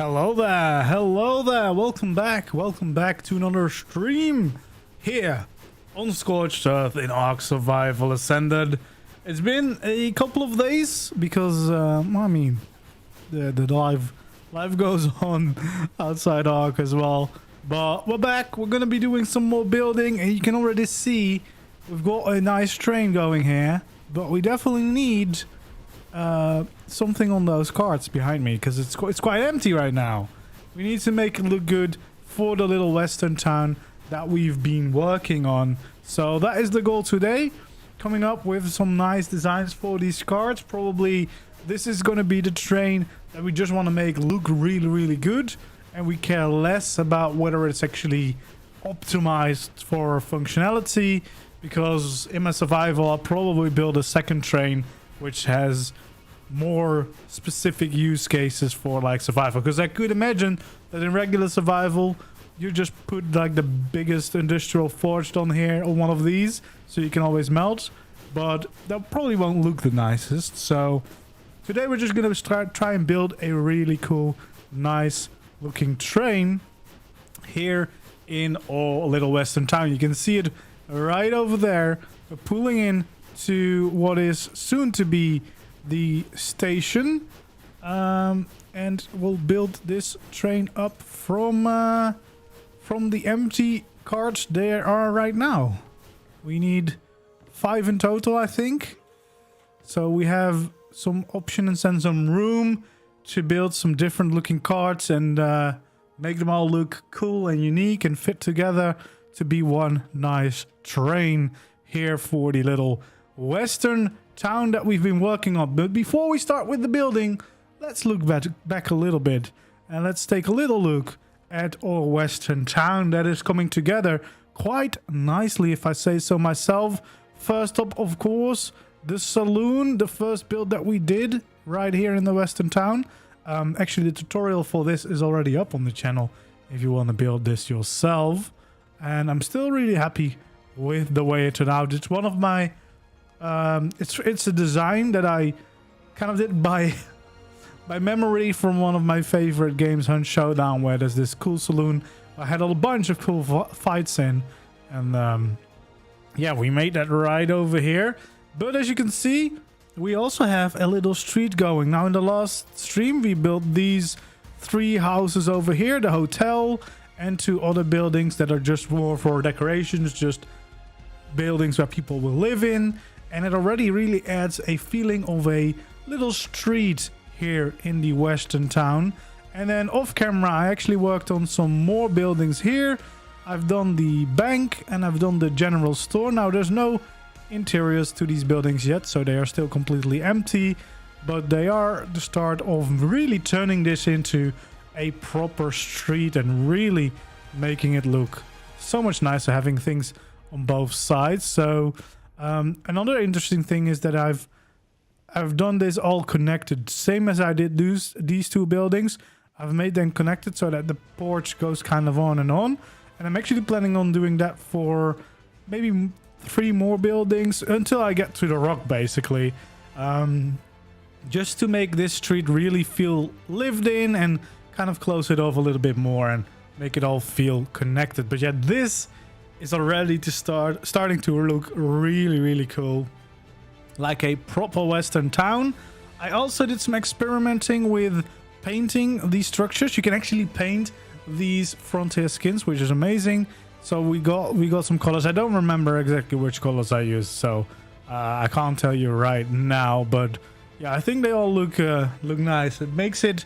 Hello there, welcome back to another stream here on Scorched Earth in ARK Survival Ascended. It's been a couple of days because, I mean, the life goes on outside ARK as well. But we're back, we're gonna be doing some more building, and you can already see we've got a nice train going here, but we definitely need something on those carts behind me because it's quite empty right now. We need to make it look good for the little western town that we've been working on. So that is the goal today, coming up with some nice designs for these carts. Probably this is going to be the train that we just want to make look really good, and we care less about whether it's actually optimized for functionality, because in my survival I'll probably build a second train which has more specific use cases for like survival, because I could imagine that in regular survival you just put like the biggest industrial forge on here on one of these so you can always melt, but that probably won't look the nicest. So today we're just gonna try and build a really cool, nice looking train here in our little western town. You can see it right over there. We're pulling in to what is soon to be the station, and we'll build this train up from the empty carts there are right now. We need 5 in total, I think, so we have some options and some room to build some different looking carts and make them all look cool and unique and fit together to be one nice train here for the little western town that we've been working on. But before we start with the building, let's look back a little bit and let's take a little look at our western town that is coming together quite nicely, if I say so myself. First up, of course, the saloon, the first build that we did right here in the western town. Actually, the tutorial for this is already up on the channel if you want to build this yourself, and I'm still really happy with the way it turned out. It's one of my it's a design that I kind of did by memory from one of my favorite games, Hunt Showdown, where there's this cool saloon I had a bunch of cool fights in, and yeah, we made that right over here. But as you can see, we also have a little street going. Now in the last stream we built these 3 houses over here, the hotel, and 2 other buildings that are just more for decorations, just buildings where people will live in. And it already really adds a feeling of a little street here in the western town. And then off camera I actually worked on some more buildings here. I've done the bank and I've done the general store. Now there's no interiors to these buildings yet, so they are still completely empty, but they are the start of really turning this into a proper street and really making it look so much nicer, having things on both sides. So another interesting thing is that I've done this all connected, same as I did these 2 buildings. I've made them connected so that the porch goes kind of on, and I'm actually planning on doing that for maybe 3 more buildings until I get to the rock, basically, just to make this street really feel lived in and kind of close it off a little bit more and make it all feel connected. But yeah, this is already starting to look really cool, like a proper western town. I also did some experimenting with painting these structures. You can actually paint these frontier skins, which is amazing. So we got some colors. I don't remember exactly which colors I used, so I can't tell you right now, but yeah, I think they all look nice. It makes it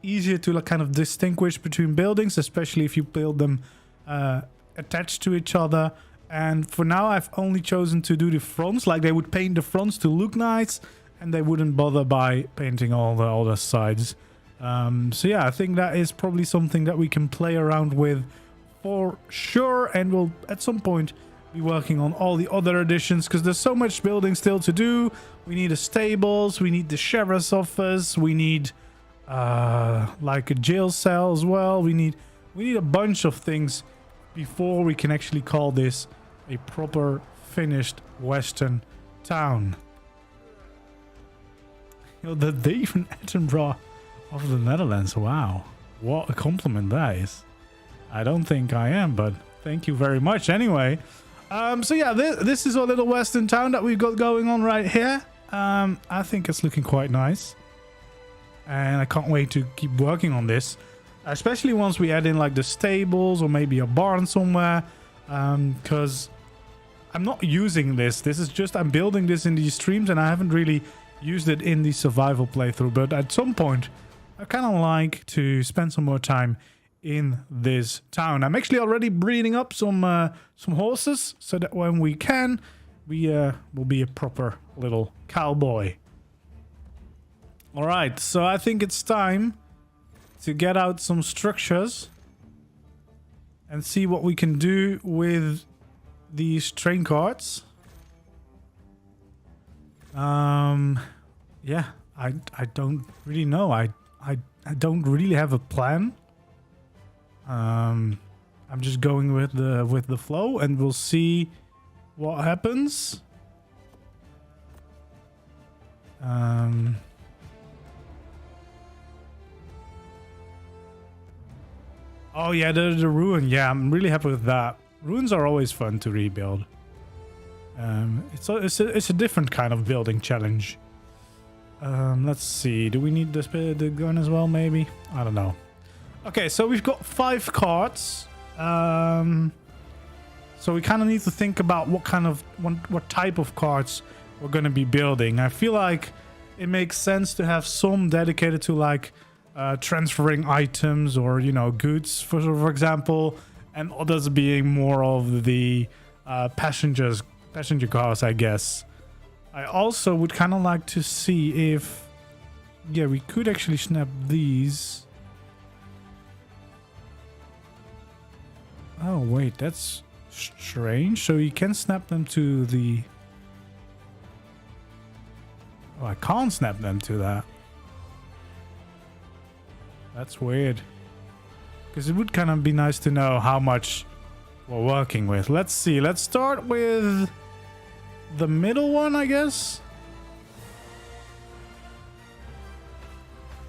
easier to like kind of distinguish between buildings, especially if you build them attached to each other. And for now I've only chosen to do the fronts, like they would paint the fronts to look nice and they wouldn't bother by painting all the other sides. So yeah, I think that is probably something that we can play around with for sure, and we'll at some point be working on all the other additions because there's so much building still to do. We need the stables, we need the sheriff's office, we need like a jail cell as well. We need a bunch of things before we can actually call this a proper finished western town. You know, the Dave in Edinburgh of the Netherlands. Wow. What a compliment that is. I don't think I am, but thank you very much anyway. So yeah, this is our little western town that we've got going on right here. I think it's looking quite nice. And I can't wait to keep working on this. Especially once we add in like the stables or maybe a barn somewhere. Because I'm not using this. This is just, I'm building this in these streams and I haven't really used it in the survival playthrough. But at some point, I kind of like to spend some more time in this town. I'm actually already breeding up some horses so that when we can, we will be a proper little cowboy. All right, so I think it's time to get out some structures and see what we can do with these train carts. Yeah, I don't really know. I don't really have a plan. I'm just going with the flow, and we'll see what happens. Oh yeah, the ruin. Yeah, I'm really happy with that. Ruins are always fun to rebuild. It's a different kind of building challenge. Let's see. Do we need the gun as well? Maybe. I don't know. Okay, so we've got 5 carts. So we kind of need to think about what type of carts we're going to be building. I feel like it makes sense to have some dedicated to like transferring items or, you know, goods, for example, and others being more of the passenger cars, I guess. I also would kind of like to see if, yeah, we could actually snap these. Oh wait, that's strange. So you can snap them to the... Oh, I can't snap them to that. That's weird. Because it would kind of be nice to know how much we're working with. Let's see. Let's start with the middle one, I guess.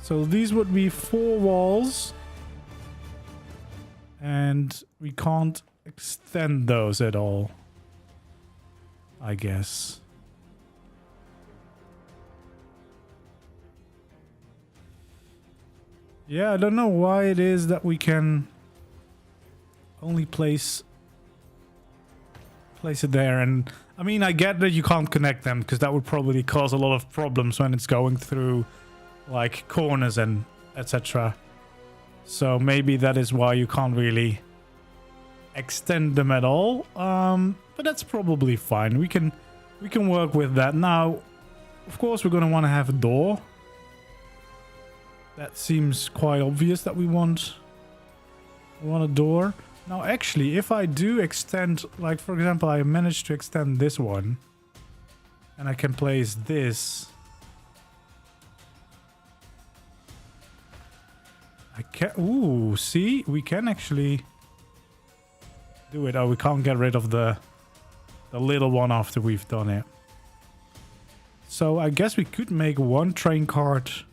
So these would be 4 walls. And we can't extend those at all, I guess. Yeah, I don't know why it is that we can only place it there. And I mean, I get that you can't connect them because that would probably cause a lot of problems when it's going through like corners and etc. So maybe that is why you can't really extend them at all. But that's probably fine. We can work with that. Now, of course, we're going to want to have a door. That seems quite obvious that we want a door. Now, actually, if I do extend, like, for example, I managed to extend this one. And I can place this. I can... Ooh, see? We can actually do it. Oh, we can't get rid of the little one after we've done it. So I guess we could make one train cart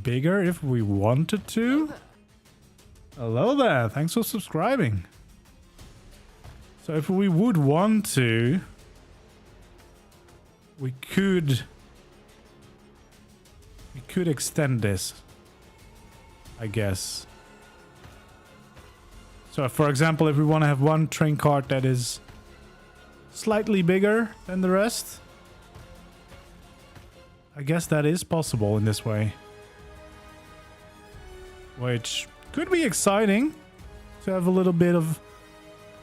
bigger if we wanted to. Hello there. Thanks for subscribing. So if we would want to, we could extend this, I guess. So for example, if we want to have one train cart that is slightly bigger than the rest, I guess that is possible in this way. Which could be exciting to have a little bit of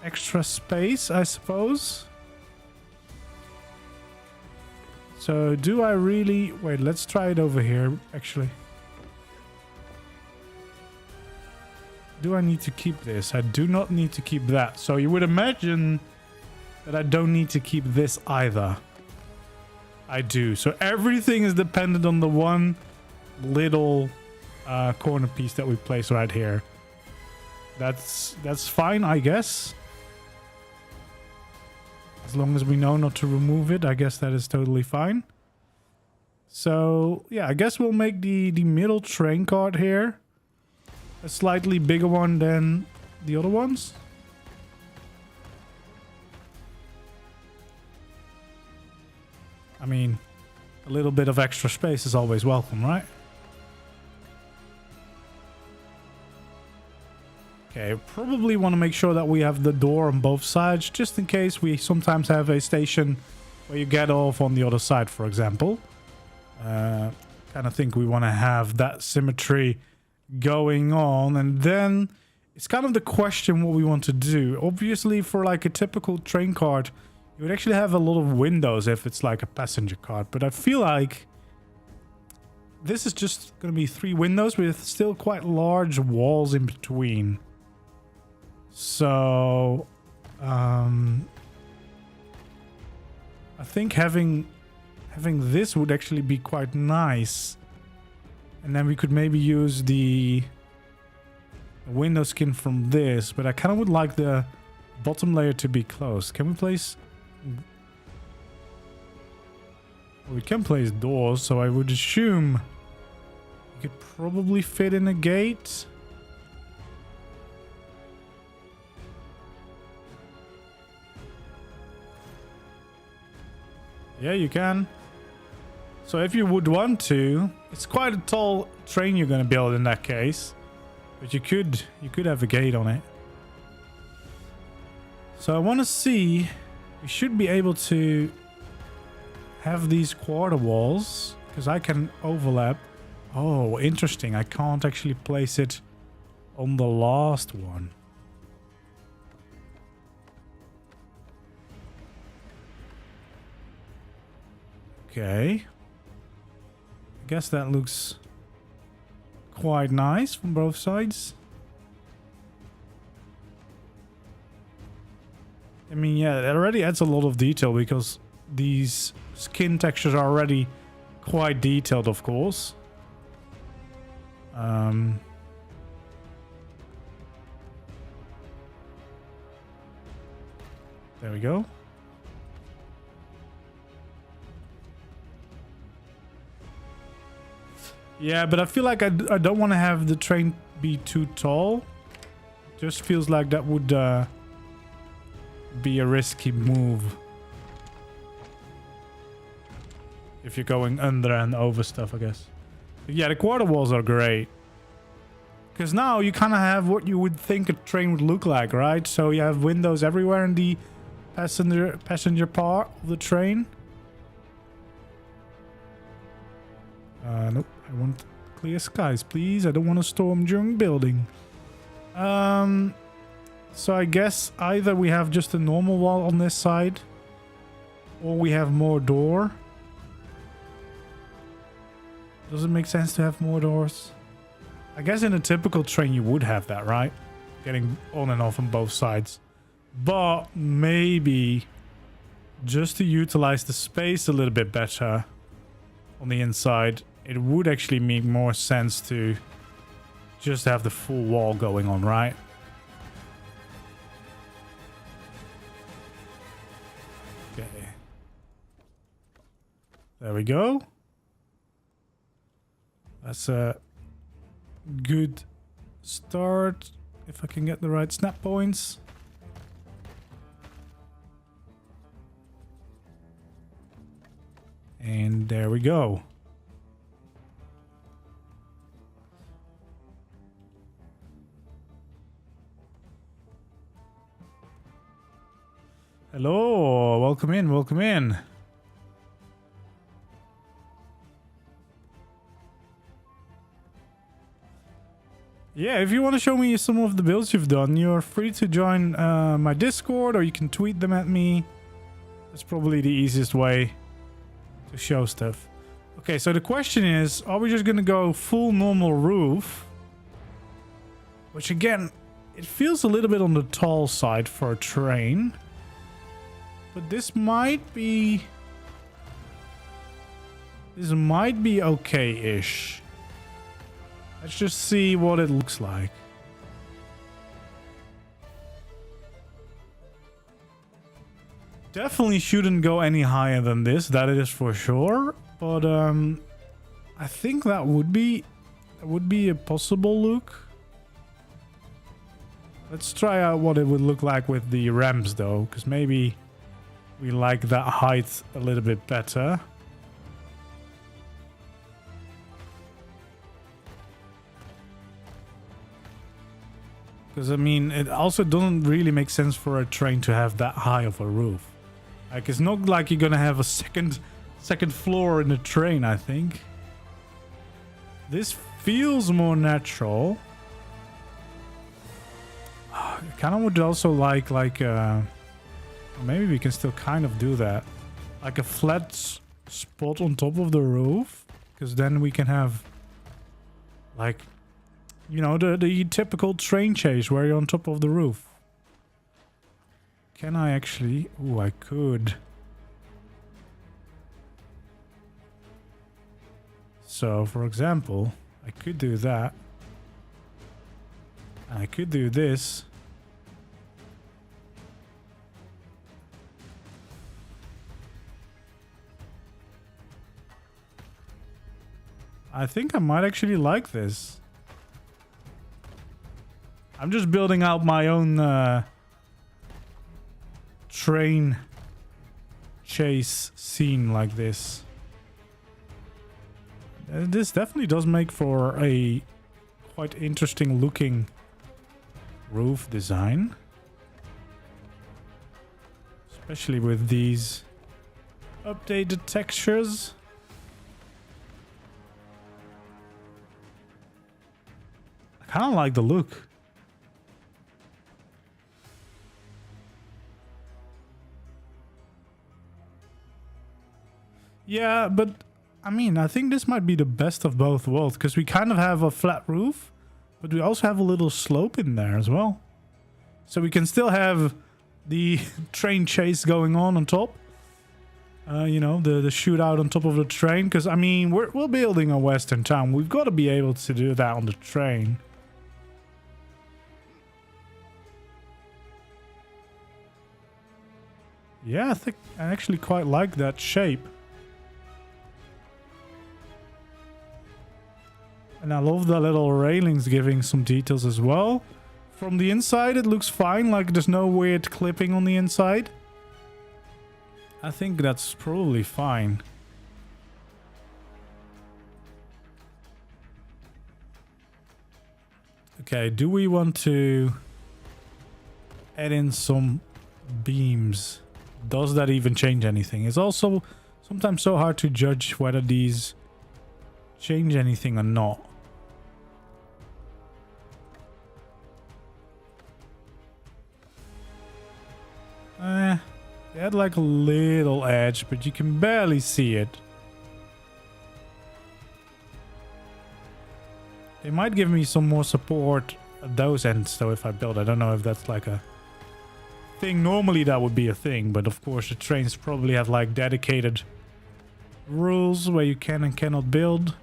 extra space, I suppose. So do I really... Wait, let's try it over here, actually. Do I need to keep this? I do not need to keep that. So you would imagine that I don't need to keep this either. I do. So everything is dependent on the one little corner piece that we place right here. That's fine, I guess. As long as we know not to remove it, I guess that is totally fine. So yeah, I guess we'll make the middle train cart here a slightly bigger one than the other ones. I mean, a little bit of extra space is always welcome, right? Okay, probably want to make sure that we have the door on both sides, just in case we sometimes have a station where you get off on the other side, for example. Kind of think we want to have that symmetry going on. And then it's kind of the question what we want to do. Obviously, for like a typical train cart, you would actually have a lot of windows if it's like a passenger cart. But I feel like this is just going to be 3 windows with still quite large walls in between. So I think having this would actually be quite nice. And then we could maybe use the window skin from this. But I kind of would like the bottom layer to be closed. Can we place... We can place doors, so I would assume you could probably fit in a gate. Yeah, you can. So if you would want to, it's quite a tall train you're going to build in that case, but you could have a gate on it. So I want to see, we should be able to have these quarter walls because I can overlap. Oh, interesting. I can't actually place it on the last one. Okay. I guess that looks quite nice from both sides. I mean, yeah, it already adds a lot of detail because these skin textures are already quite detailed, of course. There we go. Yeah, but I feel like I don't want to have the train be too tall. Just feels like that would be a risky move. If you're going under and over stuff, I guess. But yeah, the quarter walls are great. Because now you kind of have what you would think a train would look like, right? So you have windows everywhere in the passenger part of the train. Nope. I want clear skies, please. I don't want a storm during building. So I guess either we have just a normal wall on this side, or we have more door. Does it make sense to have more doors? I guess in a typical train you would have that, right? Getting on and off on both sides. But maybe just to utilize the space a little bit better on the inside, it would actually make more sense to just have the full wall going on, right? Okay. There we go. That's a good start. If I can get the right snap points. And there we go. Hello, welcome in, welcome in. Yeah, if you want to show me some of the builds you've done, you're free to join my Discord, or you can tweet them at me. That's probably the easiest way to show stuff. Okay, so the question is, are we just going to go full normal roof? Which again, it feels a little bit on the tall side for a train. But this might be okay-ish. Let's just see what it looks like. Definitely shouldn't go any higher than this, that is for sure. But I think that would be a possible look. Let's try out what it would look like with the ramps though, because maybe we like that height a little bit better. Because I mean, it also doesn't really make sense for a train to have that high of a roof. Like, it's not like you're gonna have a second floor in the train, I think. This feels more natural. I kind of would also like maybe we can still kind of do that. Like a flat spot on top of the roof. Because then we can have, like, you know, the typical train chase where you're on top of the roof. Can I actually? Ooh, I could. So, for example, I could do that. And I could do this. I think I might actually like this. I'm just building out my own train chase scene like this. This definitely does make for a quite interesting looking roof design. Especially with these updated textures. I kind of like the look. Yeah, but I mean, I think this might be the best of both worlds because we kind of have a flat roof, but we also have a little slope in there as well. So we can still have the train chase going on top. You know, the shootout on top of the train. Because, I mean, we're building a western town. We've got to be able to do that on the train. Yeah, I think I actually quite like that shape. And I love the little railings giving some details as well. From the inside, it looks fine. Like, there's no weird clipping on the inside. I think that's probably fine. Okay, do we want to add in some beams? Does that even change anything? It's also sometimes so hard to judge whether these change anything or not. They had like a little edge, but you can barely see it. They might give me some more support at those ends though if I build. I don't know if that's like a thing. Normally that would be a thing, but of course the trains probably have like dedicated rules where you can and cannot build.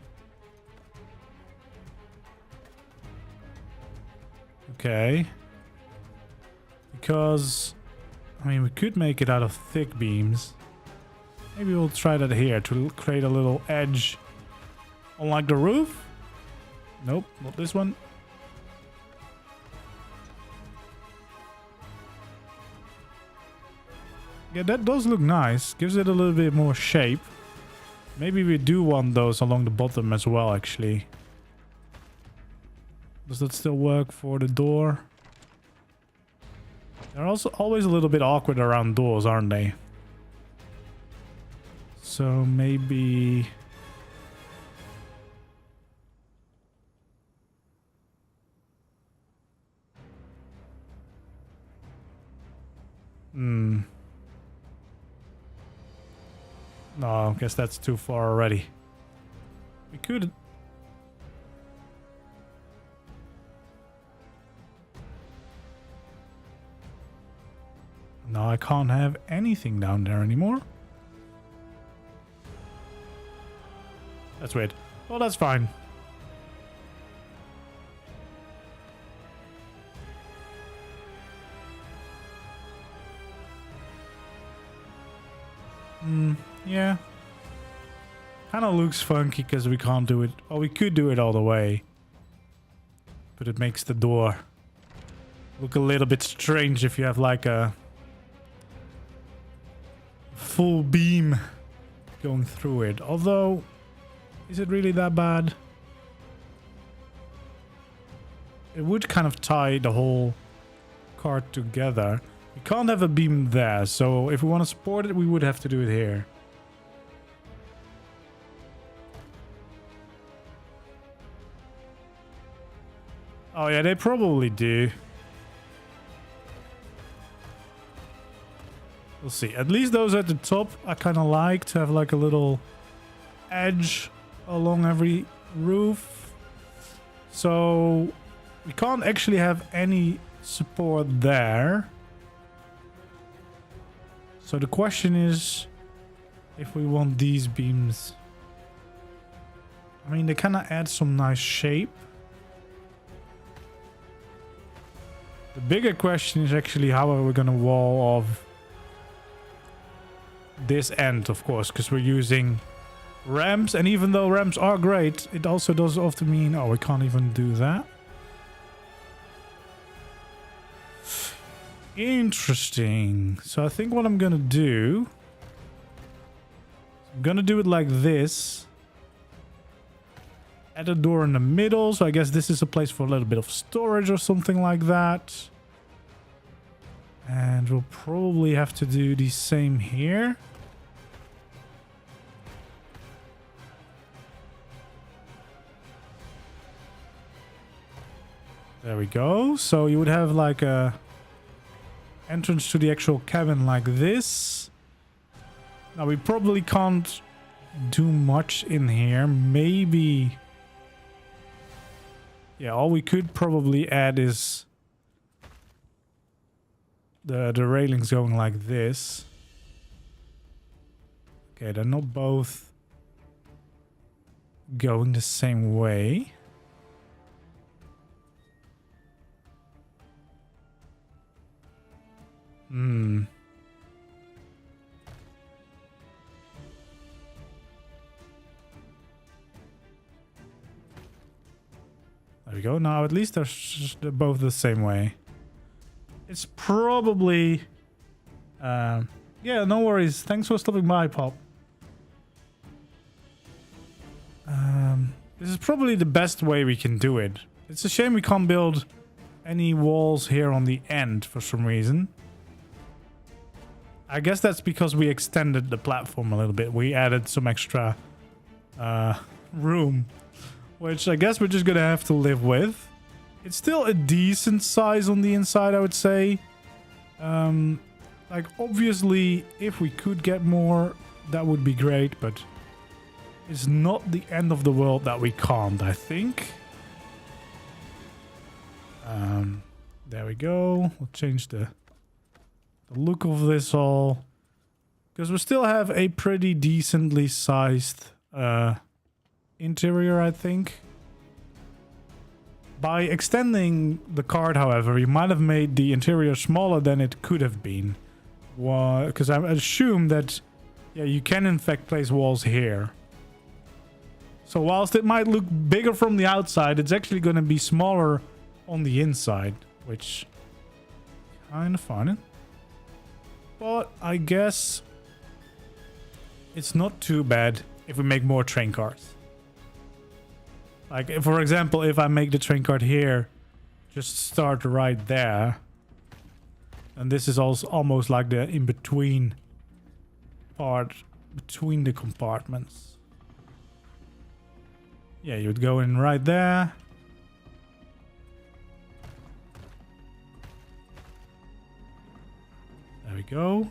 Okay. Because, I mean, we could make it out of thick beams. Maybe we'll try that here to create a little edge on like the roof. Nope, not this one. Yeah, that does look nice. Gives it a little bit more shape. Maybe we do want those along the bottom as well, actually. Does that still work for the door? They're also always a little bit awkward around doors, aren't they? So maybe... No, I guess that's too far already. We could... No, I can't have anything down there anymore. That's weird. Well, that's fine. Yeah. Kind of looks funky because we can't do it. Well, we could do it all the way. But it makes the door look a little bit strange if you have like a full beam going through it. Although, is it really that bad? It would kind of tie the whole card together. We can't have a beam there, so if we want to support it, we would have to do it here. Oh yeah, they probably do. We'll see. At least those at the top, I kind of like to have like a little edge along every roof. So we can't actually have any support there. So the question is if we want these beams. I mean, they kind of add some nice shape. The bigger question is actually how are we going to wall off this end, of course, because we're using ramps. And even though ramps are great, it also does often mean, oh, we can't even do that. Interesting. So I think what I'm going to do, I'm going to do it like this. Add a door in the middle, so I guess this is a place for a little bit of storage or something like that. And we'll probably have to do the same here. There we go. So you would have like a entrance to the actual cabin like this. Now we probably can't do much in here. Maybe... yeah, all we could probably add is the railings going like this. Okay, they're not both going the same way. There we go. Now at least they're both the same way. It's probably... yeah, no worries. Thanks for stopping by, Pop. This is probably the best way we can do it. It's a shame we can't build any walls here on the end for some reason. I guess that's because we extended the platform a little bit. We added some extra room, which I guess we're just gonna have to live with. It's still a decent size on the inside, I would say. Like, obviously, if we could get more, that would be great, but it's not the end of the world that we can't, I think. There we go. We'll change the look of this all, because we still have a pretty decently sized interior, I think. By extending the card, however, you might have made the interior smaller than it could have been. Because I assume that, yeah, you can in fact place walls here. So whilst it might look bigger from the outside, it's actually going to be smaller on the inside, which kind of fun. But I guess it's not too bad if we make more train cars. Like, if, for example, if I make the train cart here, just start right there. And this is also almost like the in-between part between the compartments. Yeah, you'd go in right there. There we go.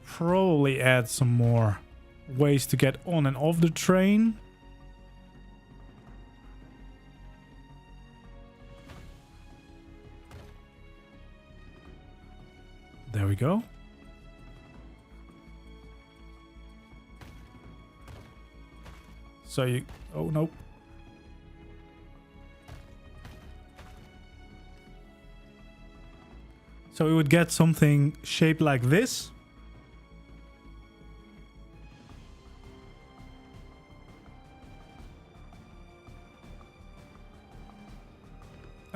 Probably add some more ways to get on and off the train. There we go. So you... oh, nope. So we would get something shaped like this.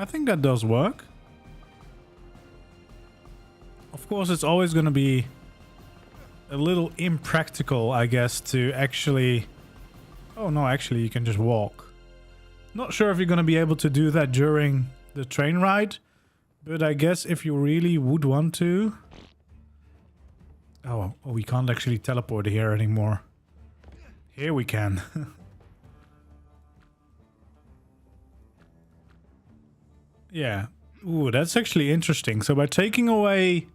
I think that does work. Of course, it's always going to be a little impractical, I guess, to actually... Oh, no, actually, you can just walk. Not sure if you're going to be able to do that during the train ride, but I guess if you really would want to... Oh, we can't actually teleport here anymore. Here we can. Yeah. Ooh, that's actually interesting. So by taking away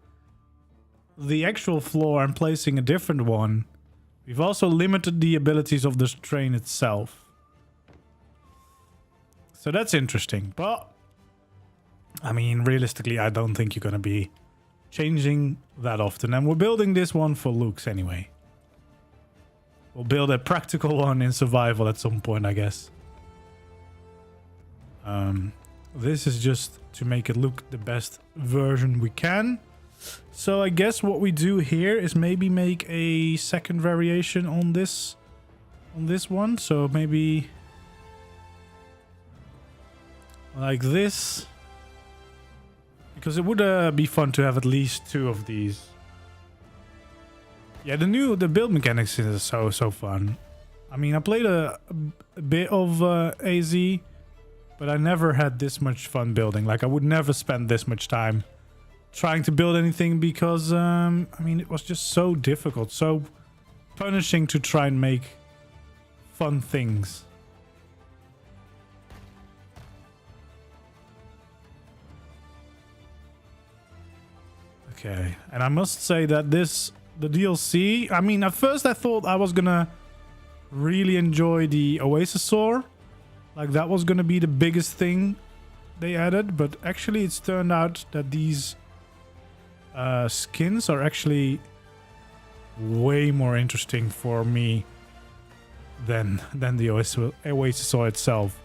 the actual floor and placing a different one, we've also limited the abilities of this train itself. So that's interesting. But, I mean, realistically, I don't think you're going to be changing that often. And we're building this one for looks anyway. We'll build a practical one in survival at some point, I guess. This is just to make it look the best version we can. So I guess what we do here is maybe make a second variation on this one. So maybe like this, because it would be fun to have at least 2 of these. Yeah, the build mechanics is so fun. I mean, I played a bit of AZ, but I never had this much fun building. Like, I would never spend this much time trying to build anything because, I mean, it was just so difficult, so punishing to try and make fun things. Okay, and I must say that the DLC, I mean, at first I thought I was gonna really enjoy the Oasisaur. Like, that was gonna be the biggest thing they added, but actually it's turned out that these skins are actually way more interesting for me than the Oasisaur itself.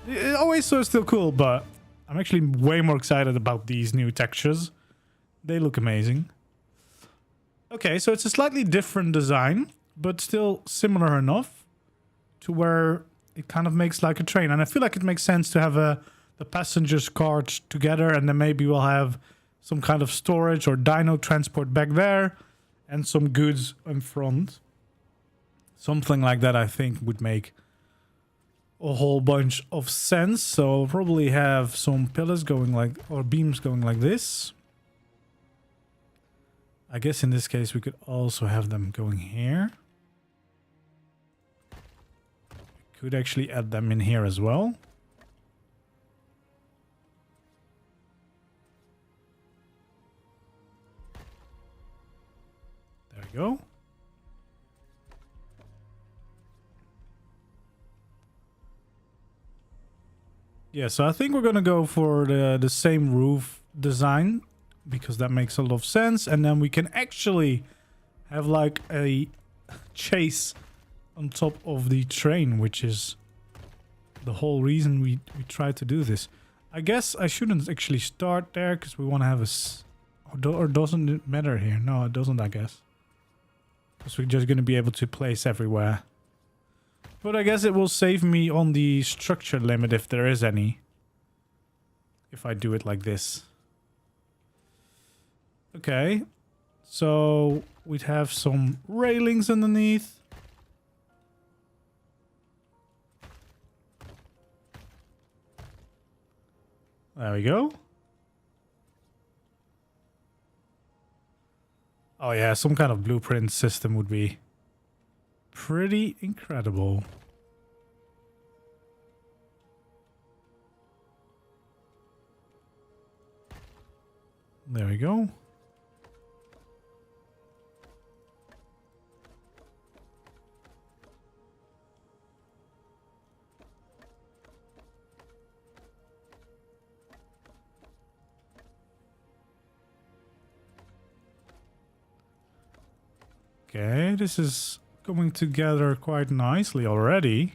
The Oasisaur is still cool, but I'm actually way more excited about these new textures. They look amazing. Okay, so it's a slightly different design, but still similar enough to where it kind of makes like a train. And I feel like it makes sense to have the passengers' carts together, and then maybe we'll have some kind of storage or dino transport back there and some goods in front. Something like that, I think, would make a whole bunch of sense. So we'll probably have some pillars going like, or beams going like this. I guess in this case we could also have them going here. We could actually add them in here as well. There we go. Yeah, so I think we're gonna go for the same roof design, because that makes a lot of sense. And then we can actually have like a chase on top of the train, which is the whole reason we tried to do this. I guess I shouldn't actually start there because we want to have or doesn't it matter here? No, it doesn't, I guess. Because we're just going to be able to place everywhere. But I guess it will save me on the structure limit if there is any. If I do it like this. Okay, so we'd have some railings underneath. There we go. Oh yeah, some kind of blueprint system would be pretty incredible. There we go. Okay, this is coming together quite nicely already.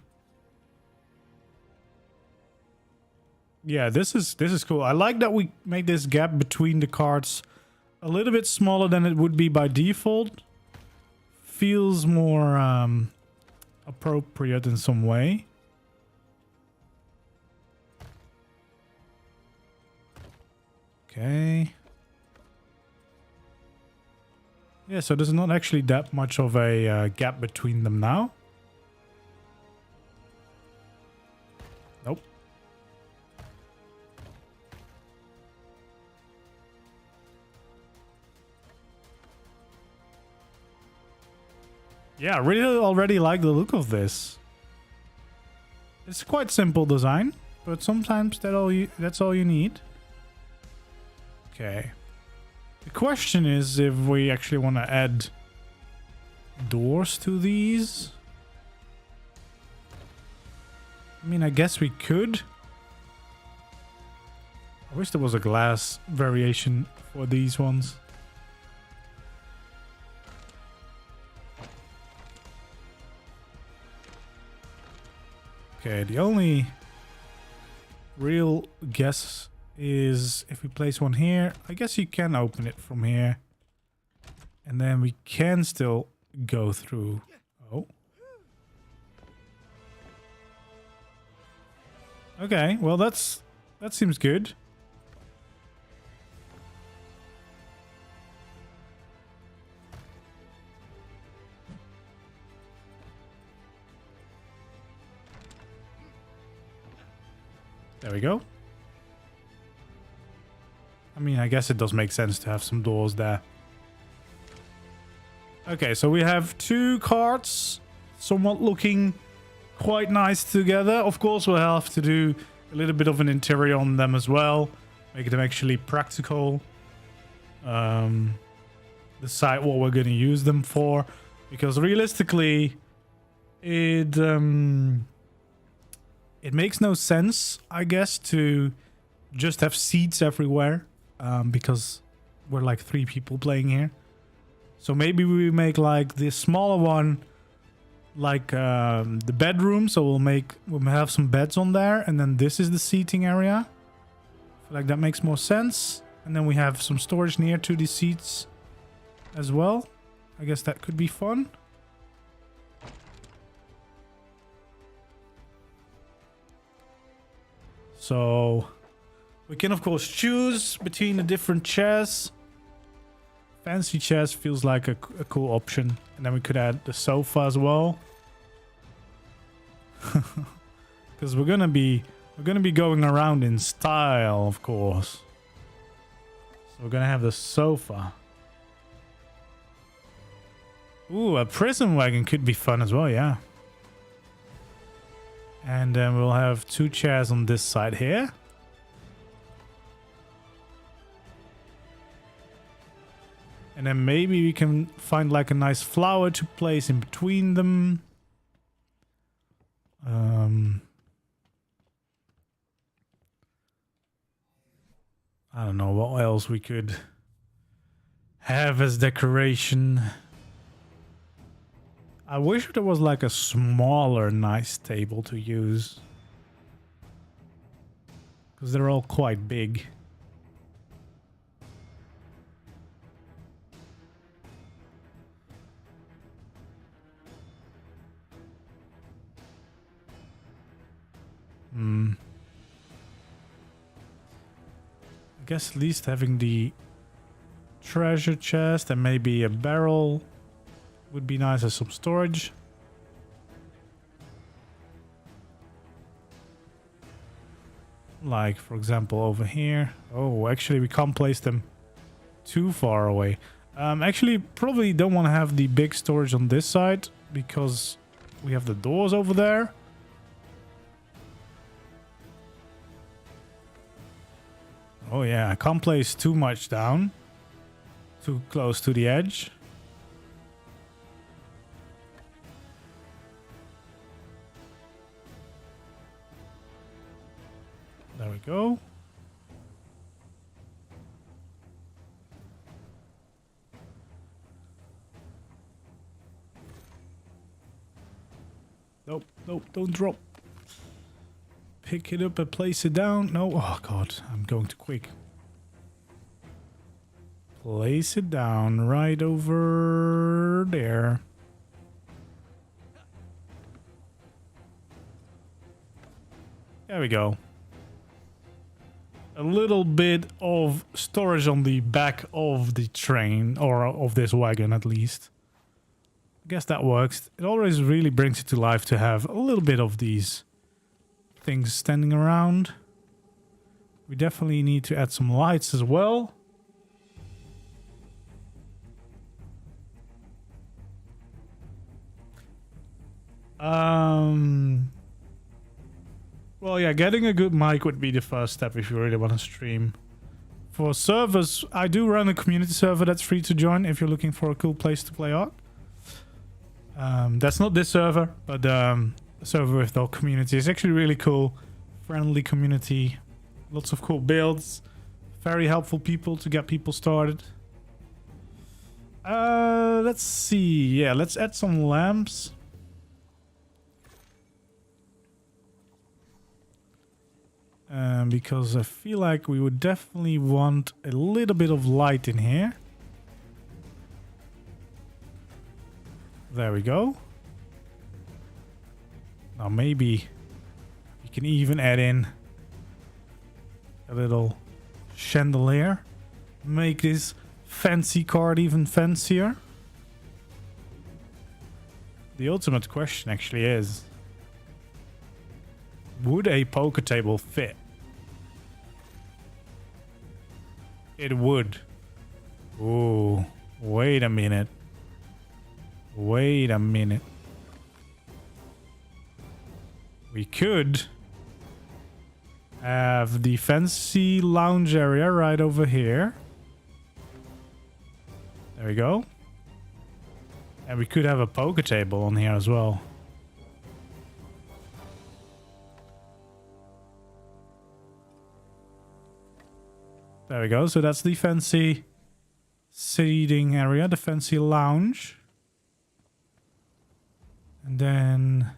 Yeah, this is cool. I like that we made this gap between the carts a little bit smaller than it would be by default. Feels more appropriate in some way. Okay. Yeah, so there's not actually that much of a gap between them now. Nope. Yeah, I really already like the look of this. It's quite simple design, but sometimes that's all you need. Okay. The question is if we actually want to add doors to these. I mean, I guess we could. I wish there was a glass variation for these ones. Okay, the only real guess is if we place one here. I guess you can open it from here. And then we can still go through. Oh. Okay, well that seems good. There we go. I mean, I guess it does make sense to have some doors there. Okay, so we have two carts somewhat looking quite nice together. Of course, we'll have to do a little bit of an interior on them as well. Make them actually practical. Decide what we're going to use them for. Because realistically, it makes no sense, I guess, to just have seats everywhere. Because we're like 3 people playing here. So maybe we make like this smaller one like the bedroom. So we'll have some beds on there. And then this is the seating area. I feel like that makes more sense. And then we have some storage near to the seats as well. I guess that could be fun. So we can, of course, choose between the different chairs. Fancy chairs feels like a cool option. And then we could add the sofa as well. Because we're gonna be going around in style, of course. So we're gonna have the sofa. Ooh, a prison wagon could be fun as well, yeah. And then we'll have 2 chairs on this side here. And then maybe we can find like a nice flower to place in between them. I don't know what else we could have as decoration. I wish there was like a smaller nice table to use. Because they're all quite big. I guess at least having the treasure chest and maybe a barrel would be nice as some storage. Like, for example, over here. Oh, actually, we can't place them too far away. Actually, probably don't want to have the big storage on this side because we have the doors over there. Oh yeah, I can't place too much down. Too close to the edge. There we go. Nope, nope, don't drop. Pick it up and place it down. No, oh god, I'm going too quick. Place it down right over there. There we go. a little bit of storage on the back of the train, or of this wagon at least. I guess that works. It always really brings it to life to have a little bit of these things standing around. We definitely need to add some lights as well. Well, yeah, getting a good mic would be the first step if you really want to stream. For servers, I do run a community server that's free to join if you're looking for a cool place to play ARK. That's not this server, but a server with the community. It's actually really cool. Friendly community. Lots of cool builds. Very helpful people to get people started. Let's see. Yeah, let's add some lamps. Because I feel like we would definitely want a little bit of light in here. There we go. Now maybe we can even add in a little chandelier. Make this fancy card even fancier. The ultimate question actually is, would a poker table fit? It would. Ooh, wait a minute. Wait a minute. We could have the fancy lounge area right over here. There we go. And we could have a poker table on here as well. There we go. So that's the fancy seating area, the fancy lounge. And then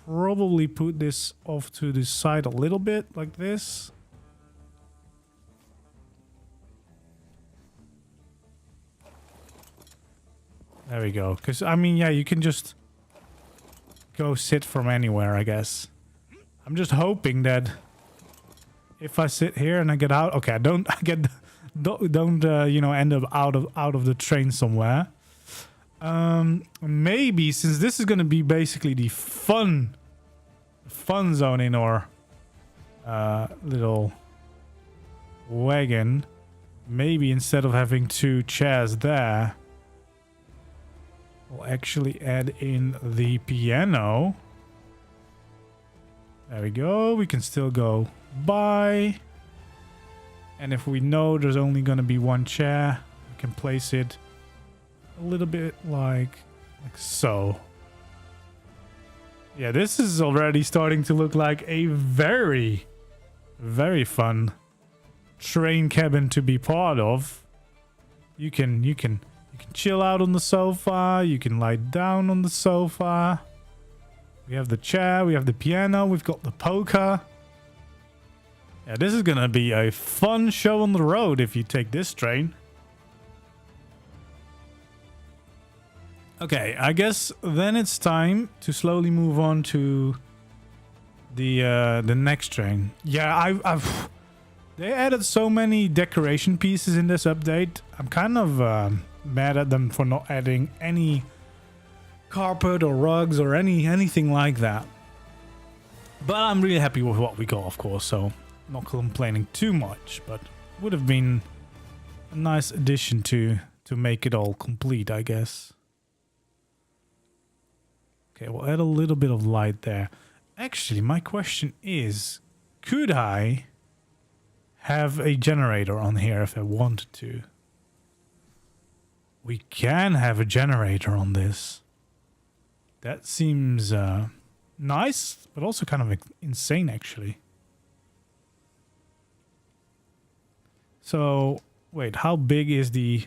probably put this off to the side a little bit like this. There we go. Because, I mean, yeah, you can just go sit from anywhere, I guess. I'm just hoping that if I sit here and I get out, okay, don't you know, end up out of the train somewhere. Maybe since this is going to be basically the fun zone in our little wagon, maybe instead of having 2 chairs there, we'll actually add in the piano. There we go. We can still go by. And if we know there's only going to be 1 chair, we can place it a little bit like so. Yeah, this is already starting to look like a very, very fun train cabin to be part of. You can chill out on the sofa. You can lie down on the sofa. We have the chair. We have the piano. We've got the poker. Yeah, this is gonna be a fun show on the road if you take this train. Okay, I guess then it's time to slowly move on to the next train. Yeah, they added so many decoration pieces in this update. I'm kind of mad at them for not adding any carpet or rugs or anything like that. But I'm really happy with what we got, of course, so not complaining too much, but would have been a nice addition to make it all complete, I guess. Okay, we'll add a little bit of light there. Actually, my question is, could I have a generator on here if I wanted to? We can have a generator on this. That seems nice, but also kind of insane, actually. So, wait, how big is the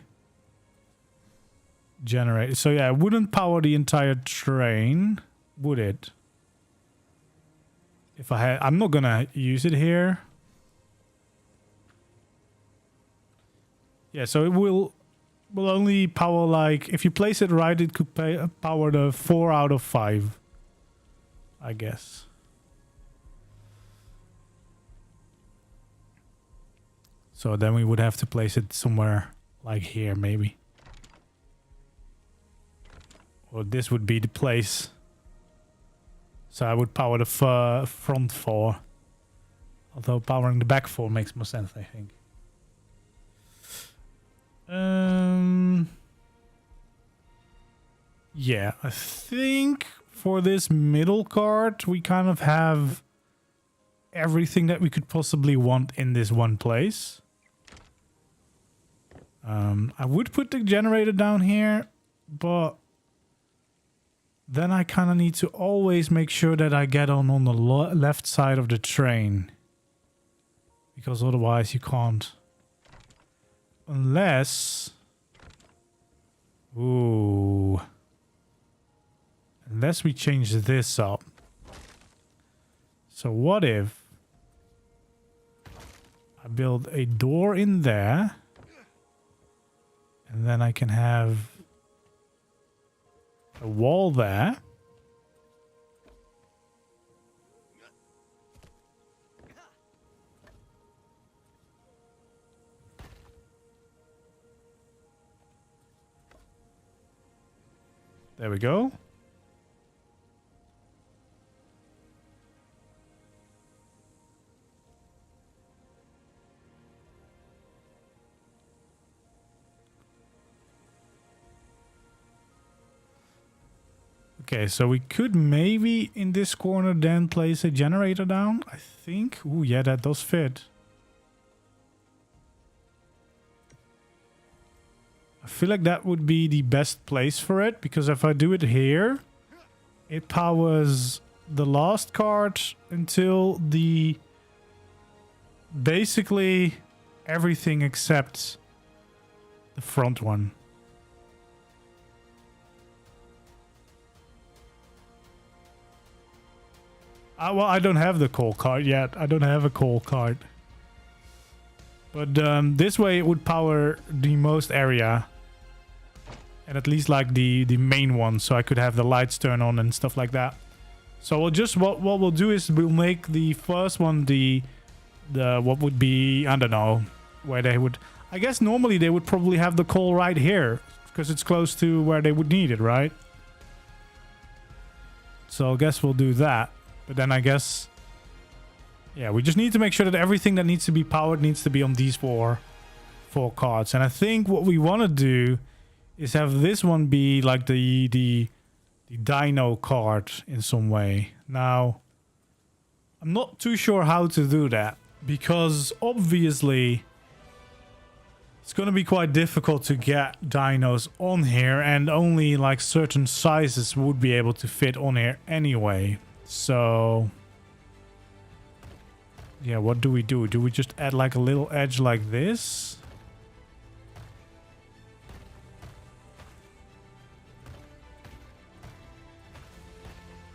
generator? So, yeah, it wouldn't power the entire train, would it? If I had, I'm not gonna use it here. Yeah, so it will only power, like, if you place it right, it could power the 4 out of 5, I guess. So then we would have to place it somewhere like here, maybe. Or this would be the place. So I would power the front 4. Although powering the back 4 makes more sense, I think. Yeah, I think for this middle card, we kind of have everything that we could possibly want in this one place. I would put the generator down here, but then I kind of need to always make sure that I get on the left side of the train. Because otherwise you can't. Unless... Ooh. Unless we change this up. So what if I build a door in there, and then I can have a wall there. There we go. Okay, so we could maybe in this corner then place a generator down, I think. Ooh, yeah, that does fit. I feel like that would be the best place for it, because if I do it here, it powers the last card until the... basically everything except the front one. Well, I don't have the coal card yet. I don't have a coal card. But this way it would power the most area. And at least like the main one. So I could have the lights turn on and stuff like that. So we'll just, what we'll do is we'll make the first one the what would be, I don't know, where they would... I guess normally they would probably have the coal right here. Because it's close to where they would need it, right? So I guess we'll do that. But then I guess, yeah, we just need to make sure that everything that needs to be powered needs to be on these four cards. And I think what we want to do is have this one be like the dino card in some way. Now, I'm not too sure how to do that, because obviously it's going to be quite difficult to get dinos on here, and only like certain sizes would be able to fit on here anyway. So, yeah, what do we do? Do we just add like a little edge like this?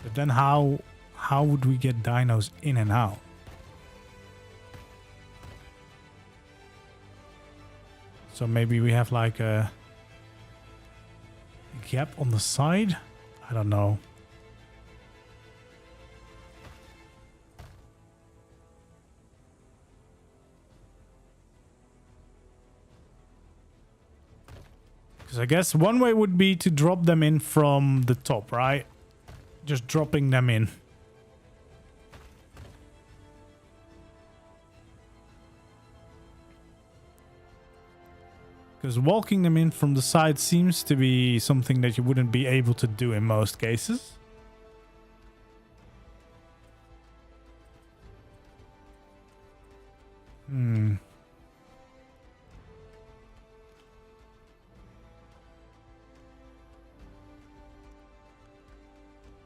But then how would we get dinos in and out? So maybe we have like a gap on the side? I don't know. Because I guess one way would be to drop them in from the top, right? Just dropping them in. Because walking them in from the side seems to be something that you wouldn't be able to do in most cases.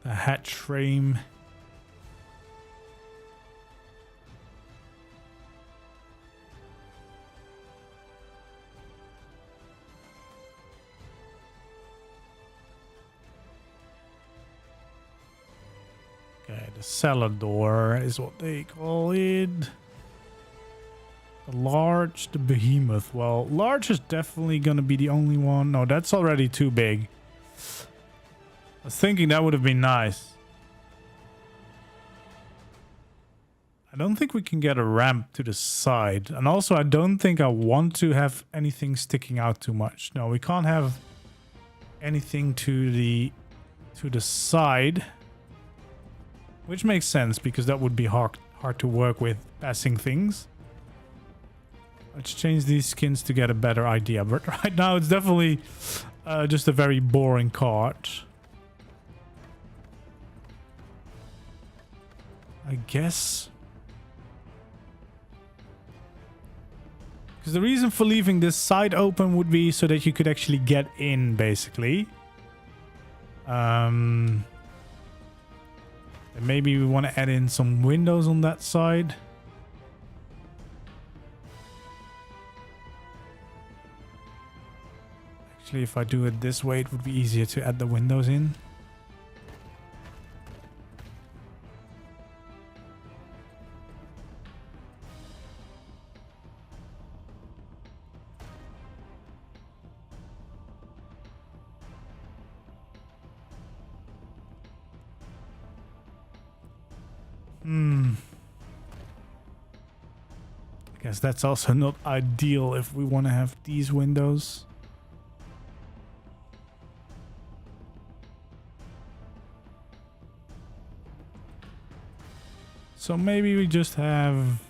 The hatch frame. Okay, the cellar door is what they call it. The large, the behemoth. Well, large is definitely going to be the only one. No, that's already too big. I was thinking that would have been nice. I don't think we can get a ramp to the side. And also, I don't think I want to have anything sticking out too much. No, we can't have anything to the side. Which makes sense, because that would be hard to work with passing things. Let's change these skins to get a better idea. But right now, it's definitely just a very boring card. I guess. Because the reason for leaving this side open would be so that you could actually get in, basically. And maybe we want to add in some windows on that side. Actually, if I do it this way, it would be easier to add the windows in. I guess that's also not ideal if we want to have these windows. So maybe we just have...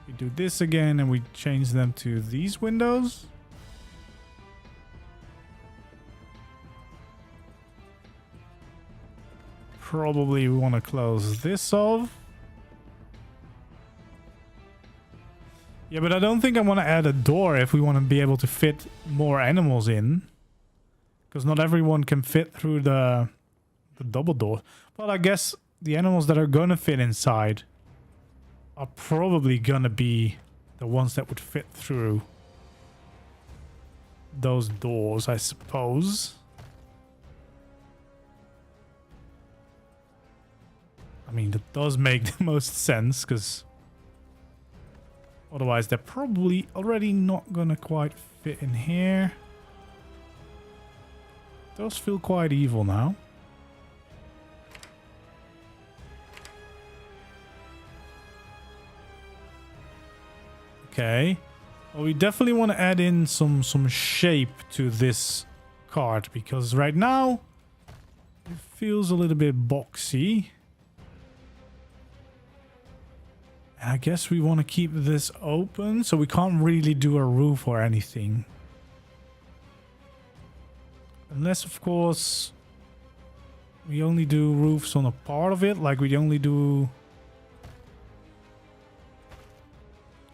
We do this again and we change them to these windows. Probably we want to close this off. Yeah, but I don't think I want to add a door if we want to be able to fit more animals in. Because not everyone can fit through the double door. But I guess the animals that are going to fit inside are probably going to be the ones that would fit through those doors, I suppose. I mean, that does make the most sense, because otherwise they're probably already not gonna quite fit in here. Those feel quite evil now. Okay. Well, we definitely want to add in some shape to this card, because right now it feels a little bit boxy. I guess we want to keep this open, so we can't really do a roof or anything. Unless, of course, we only do roofs on a part of it, like we only do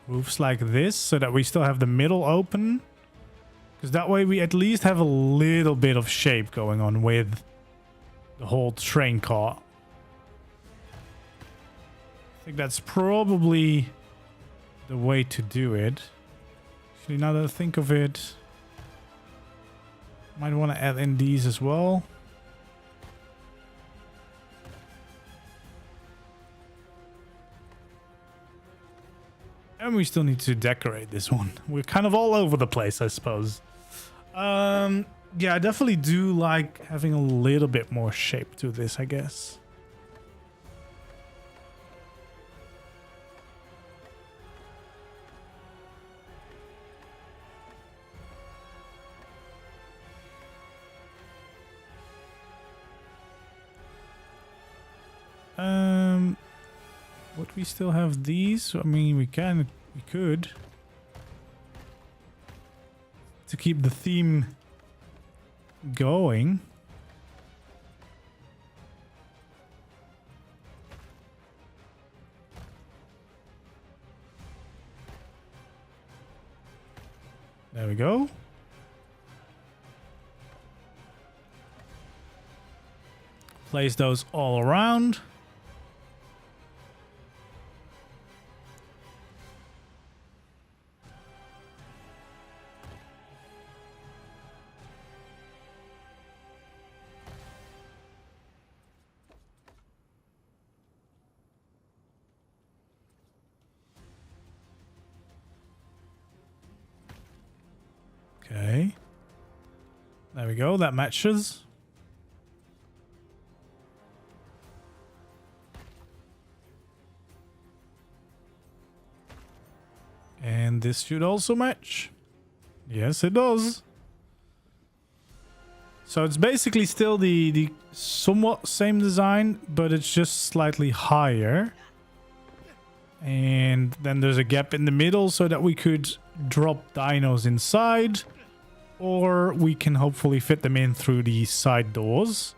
roofs like this, so that we still have the middle open. Because that way we at least have a little bit of shape going on with the whole train car. I think that's probably the way to do it. Actually, now that I think of it, might want to add in these as well. And we still need to decorate this one. We're kind of all over the place, I suppose. Yeah, I definitely do like having a little bit more shape to this, I guess. Would we still have these? I mean, we could. To keep the theme going. There we go. Place those all around. Okay. There we go. That matches. And this should also match. Yes, it does. So it's basically still the somewhat same design, but it's just slightly higher. And then there's a gap in the middle so that we could drop dinos inside. Or we can hopefully fit them in through the side doors.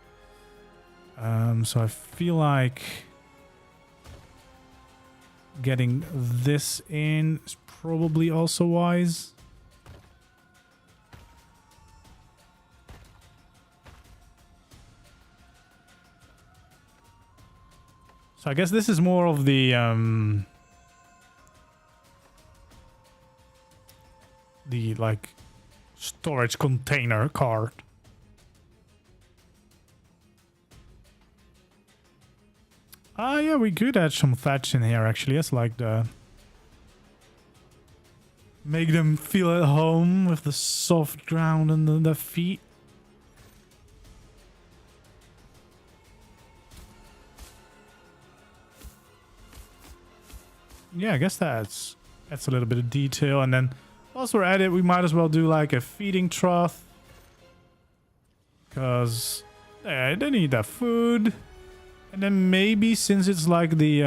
So I feel like getting this in is probably also wise. So I guess this is more of the like storage container card. Yeah, we could add some thatch in here actually. It's like the make them feel at home with the soft ground and the feet. Yeah, I guess that's a little bit of detail. And then whilst we're at it, we might as well do like a feeding trough. Because they need that food. And then maybe since it's like the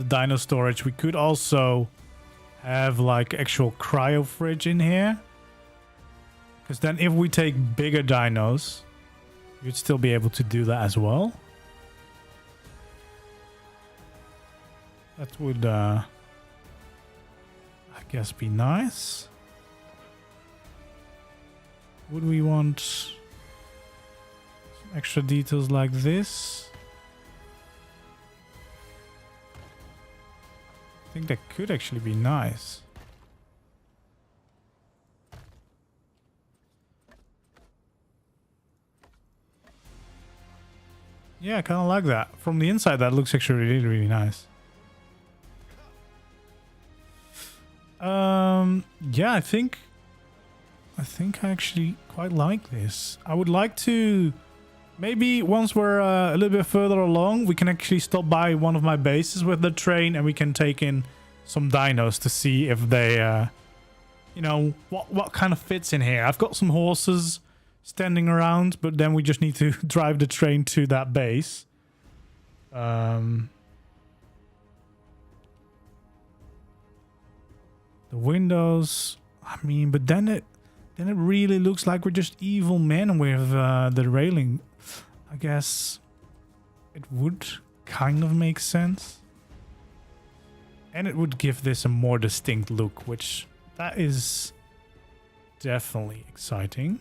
dino storage, we could also have like actual cryo fridge in here. Because then if we take bigger dinos, you'd still be able to do that as well. That would, I guess, be nice. Would we want some extra details like this? I think that could actually be nice. Yeah, I kind of like that. From the inside, that looks actually really, really nice. Yeah, I think I actually quite like this. I would like to maybe once we're a little bit further along, we can actually stop by one of my bases with the train and we can take in some dinos to see if they, you know, what kind of fits in here. I've got some horses standing around, but then we just need to drive the train to that base. The windows, I mean, but then it really looks like we're just evil men with the railing. I guess it would kind of make sense. And it would give this a more distinct look, which that is definitely exciting.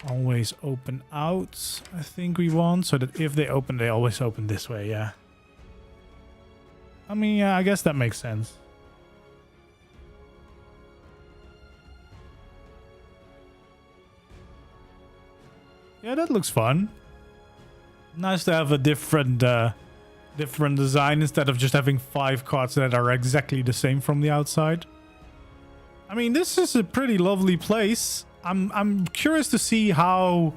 Always open out, I think we want, so that if they open, they always open this way. Yeah, I mean, yeah, I guess that makes sense. Yeah, that looks fun. Nice to have a different design instead of just having 5 cards that are exactly the same from the outside. I mean, this is a pretty lovely place. I'm curious to see how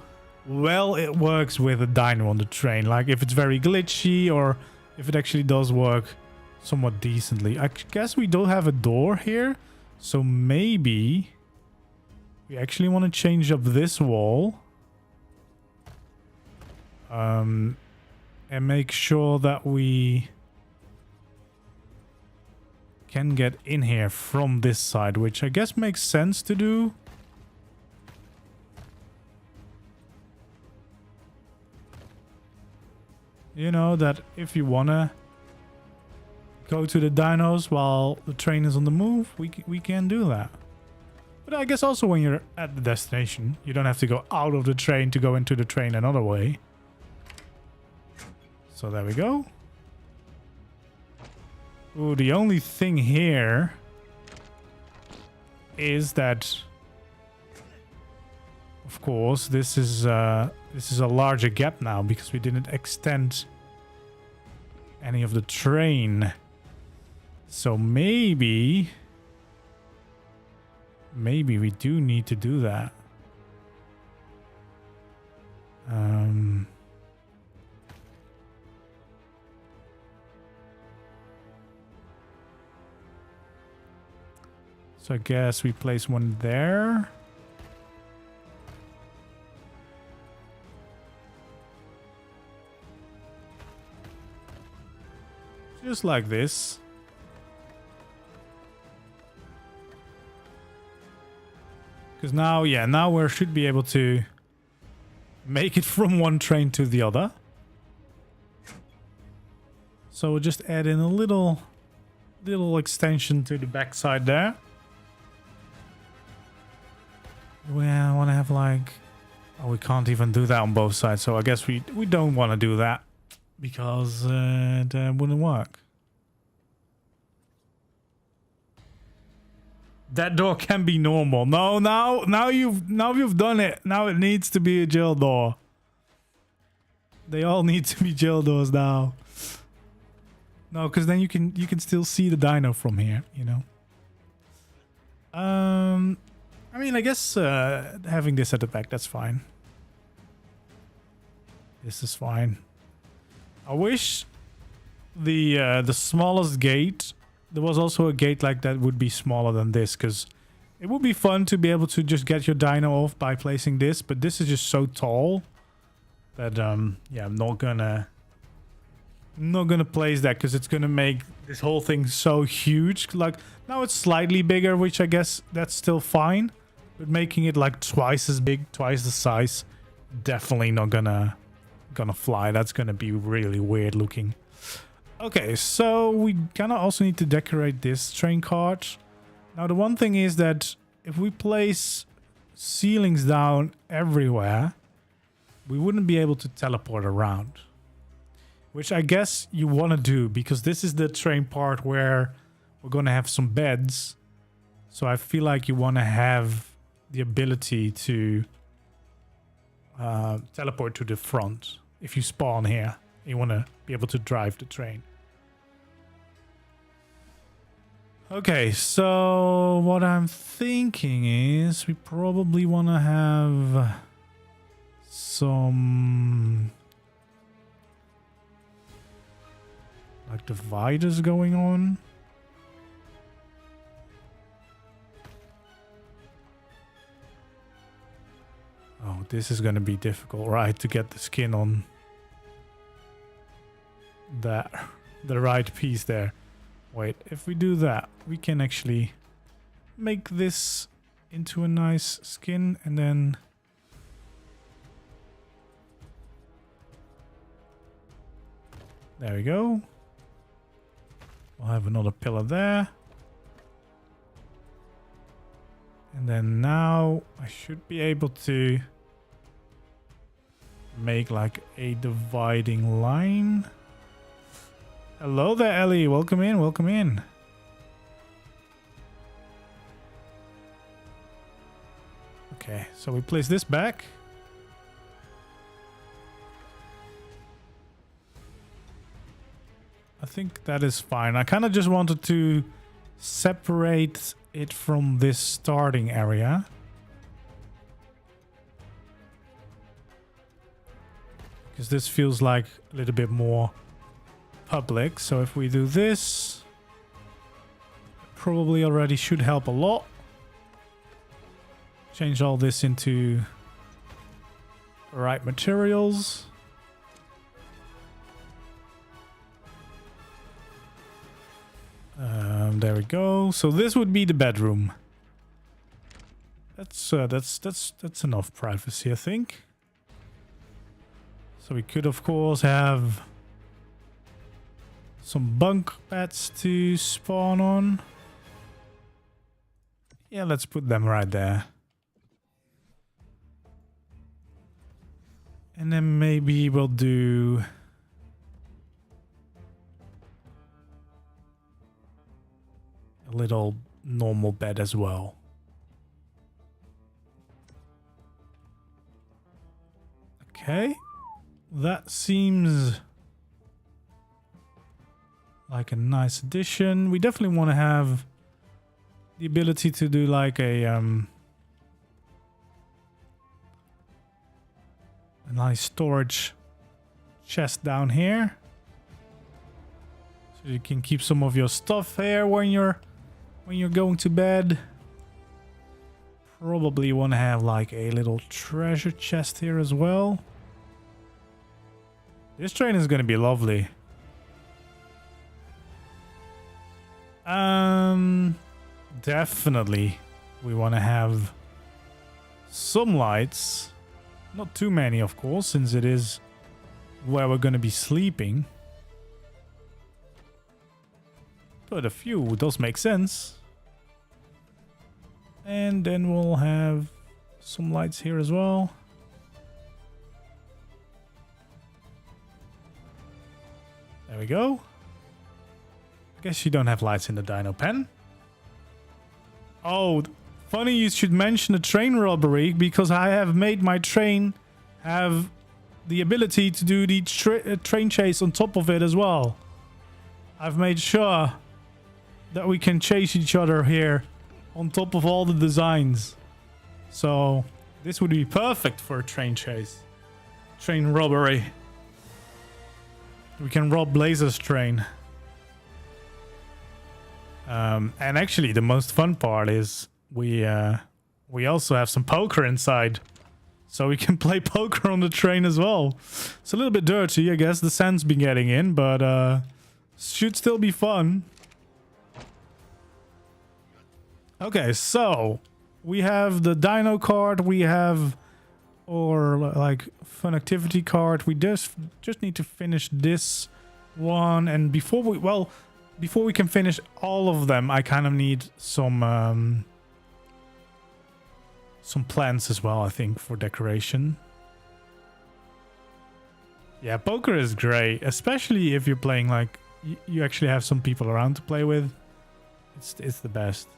well it works with a dino on the train. Like if it's very glitchy or if it actually does work somewhat decently. I guess we don't have a door here. So maybe we actually want to change up this wall. And make sure that we can get in here from this side, which I guess makes sense to do. You know, that if you want to go to the dinos while the train is on the move, we can do that. But I guess also when you're at the destination, you don't have to go out of the train to go into the train another way. So there we go. Ooh, the only thing here is that, of course, this is a larger gap now because we didn't extend any of the terrain. So maybe we do need to do that. So I guess we place one there. Just like this. Because now, yeah, now we should be able to make it from one train to the other. So we'll just add in a little extension to the backside there. We want to have like... Oh, we can't even do that on both sides. So I guess we don't want to do that. Because that wouldn't work. That door can be normal. No, now you've done it. Now it needs to be a jail door. They all need to be jail doors now. No, because then you can still see the dino from here, you know. I mean, I guess having this at the back, that's fine. This is fine. I wish the smallest gate, there was also a gate like that would be smaller than this, because it would be fun to be able to just get your dino off by placing this, but this is just so tall that yeah, I'm not gonna place that because it's gonna make this whole thing so huge. Like now it's slightly bigger, which I guess that's still fine, but making it like twice as big, twice the size, definitely not gonna fly. That's gonna be really weird looking. Okay, so we kind of also need to decorate this train cart. Now the one thing is that if we place ceilings down everywhere, we wouldn't be able to teleport around, which I guess you want to do because this is the train part where we're going to have some beds. So I feel like you want to have the ability to teleport to the front. If you spawn here, you want to be able to drive the train. Okay, so what I'm thinking is we probably want to have some like dividers going on. Oh, this is going to be difficult, right? To get the skin on that, the right piece there. Wait, if we do that, we can actually make this into a nice skin and then there we go. We'll have another pillar there. And then now I should be able to make like a dividing line. Hello there, Ellie. Welcome in. Welcome in. Okay, so we place this back. I think that is fine. I kind of just wanted to separate it from this starting area. Because this feels like a little bit more public. So if we do this, probably already should help a lot. Change all this into the right materials. There we go. So this would be the bedroom. That's enough privacy, I think. So we could, of course, have some bunk beds to spawn on. Yeah, let's put them right there. And then maybe we'll do a little normal bed as well. Okay. That seems like a nice addition. We definitely want to have the ability to do like a nice storage chest down here. So you can keep some of your stuff here when you're going to bed. Probably want to have like a little treasure chest here as well. This train is going to be lovely. Definitely we want to have some lights. Not too many, of course, since it is where we're going to be sleeping. But a few does make sense. And then we'll have some lights here as well. There we go. I guess you don't have lights in the dino pen. Oh, funny you should mention the train robbery, because I have made my train have the ability to do the train chase on top of it as well. I've made sure that we can chase each other here on top of all the designs. So this would be perfect for a train chase. Train robbery. We can rob Blazer's train. And actually the most fun part is we also have some poker inside. So we can play poker on the train as well. It's a little bit dirty, I guess. The sand's been getting in, but should still be fun. Okay, so we have the dino card, we have our like fun activity card. We just need to finish this one, and before we can finish all of them, I kind of need some plants as well, I think, for decoration. Yeah, poker is great, especially if you're playing like you actually have some people around to play with. It's the best.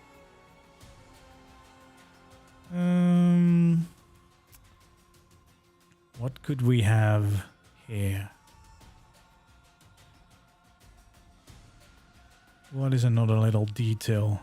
What could we have here? What is another little detail?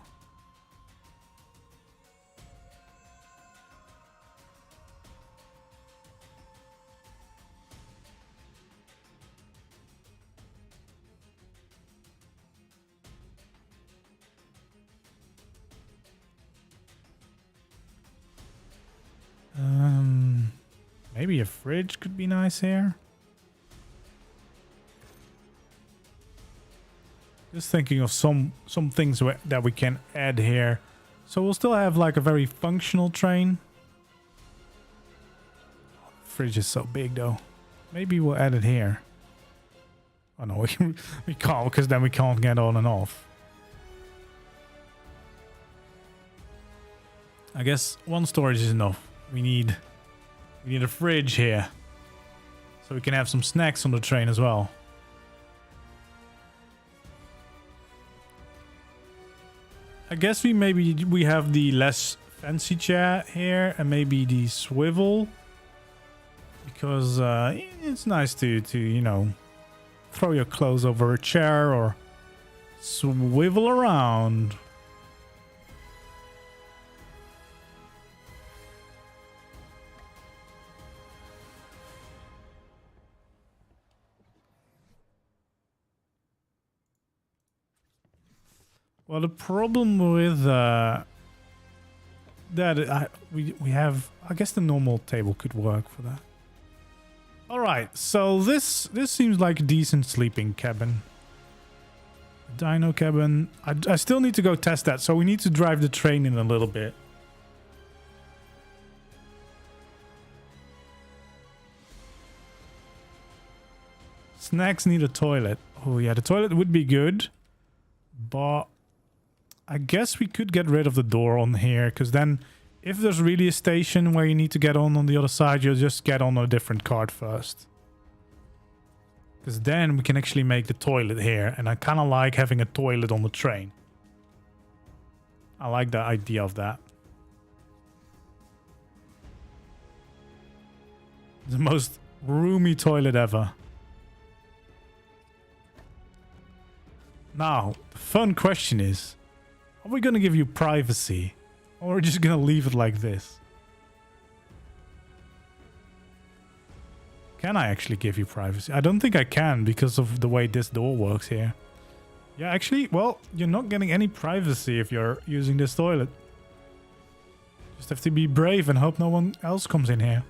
Maybe a fridge could be nice here. Just thinking of some things that we can add here. So we'll still have like a very functional train. Fridge is so big though. Maybe we'll add it here. Oh no, we can't, because then we can't get on and off. I guess one storage is enough. We need a fridge here, so we can have some snacks on the train as well. I guess we have the less fancy chair here, and maybe the swivel, because it's nice to you know, throw your clothes over a chair or swivel around. Well, the problem with that we have, I guess the normal table could work for that. All right, so this seems like a decent sleeping cabin. Dino cabin. I still need to go test that, so we need to drive the train in a little bit. Snacks need a toilet. Oh yeah, the toilet would be good, but I guess we could get rid of the door on here, because then if there's really a station where you need to get on the other side, you'll just get on a different card first. Because then we can actually make the toilet here, and I kind of like having a toilet on the train. I like the idea of that. The most roomy toilet ever. Now, the fun question is, are we going to give you privacy? Or are we just going to leave it like this? Can I actually give you privacy? I don't think I can because of the way this door works here. Yeah, actually, well, you're not getting any privacy if you're using this toilet. Just have to be brave and hope no one else comes in here.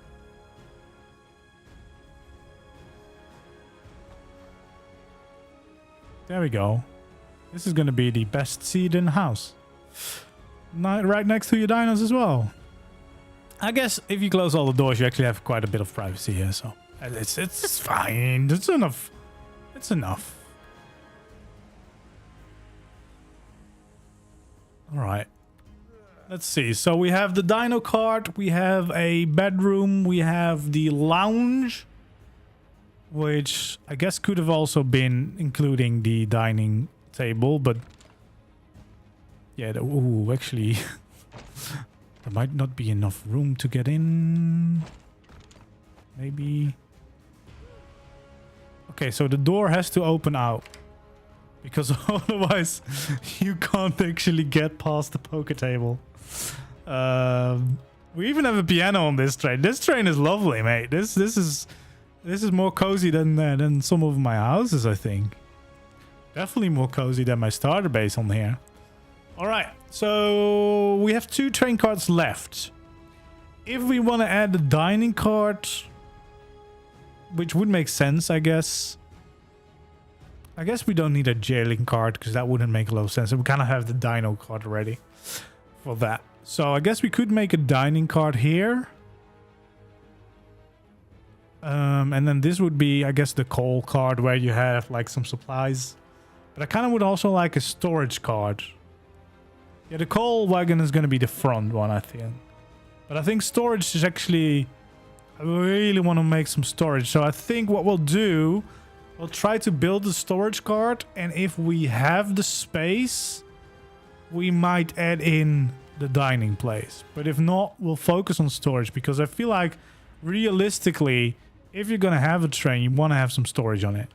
There we go. This is going to be the best seat in the house. Right next to your dinos as well. I guess if you close all the doors, you actually have quite a bit of privacy here, so it's fine. It's enough. It's enough. All right. Let's see. So we have the dino cart, we have a bedroom, we have the lounge, which I guess could have also been including the dining table, but yeah, ooh, actually there might not be enough room to get in. Maybe. Okay, so the door has to open out because otherwise you can't actually get past the poker table. We even have a piano on this train. This train is lovely, mate. This is more cozy than some of my houses, I think. Definitely more cozy than my starter base on here. All right, so we have 2 train carts left. If we want to add the dining cart, which would make sense, I guess. I guess we don't need a jailing cart because that wouldn't make a lot of sense. We kind of have the dino cart already for that. So I guess we could make a dining cart here. And then this would be, I guess, the coal cart where you have like some supplies. But I kind of would also like a storage cart. Yeah, the coal wagon is going to be the front one, I think. But I think storage is actually... I really want to make some storage. So I think what we'll do... We'll try to build the storage cart. And if we have the space... We might add in the dining place. But if not, we'll focus on storage. Because I feel like, realistically... If you're going to have a train, you want to have some storage on it.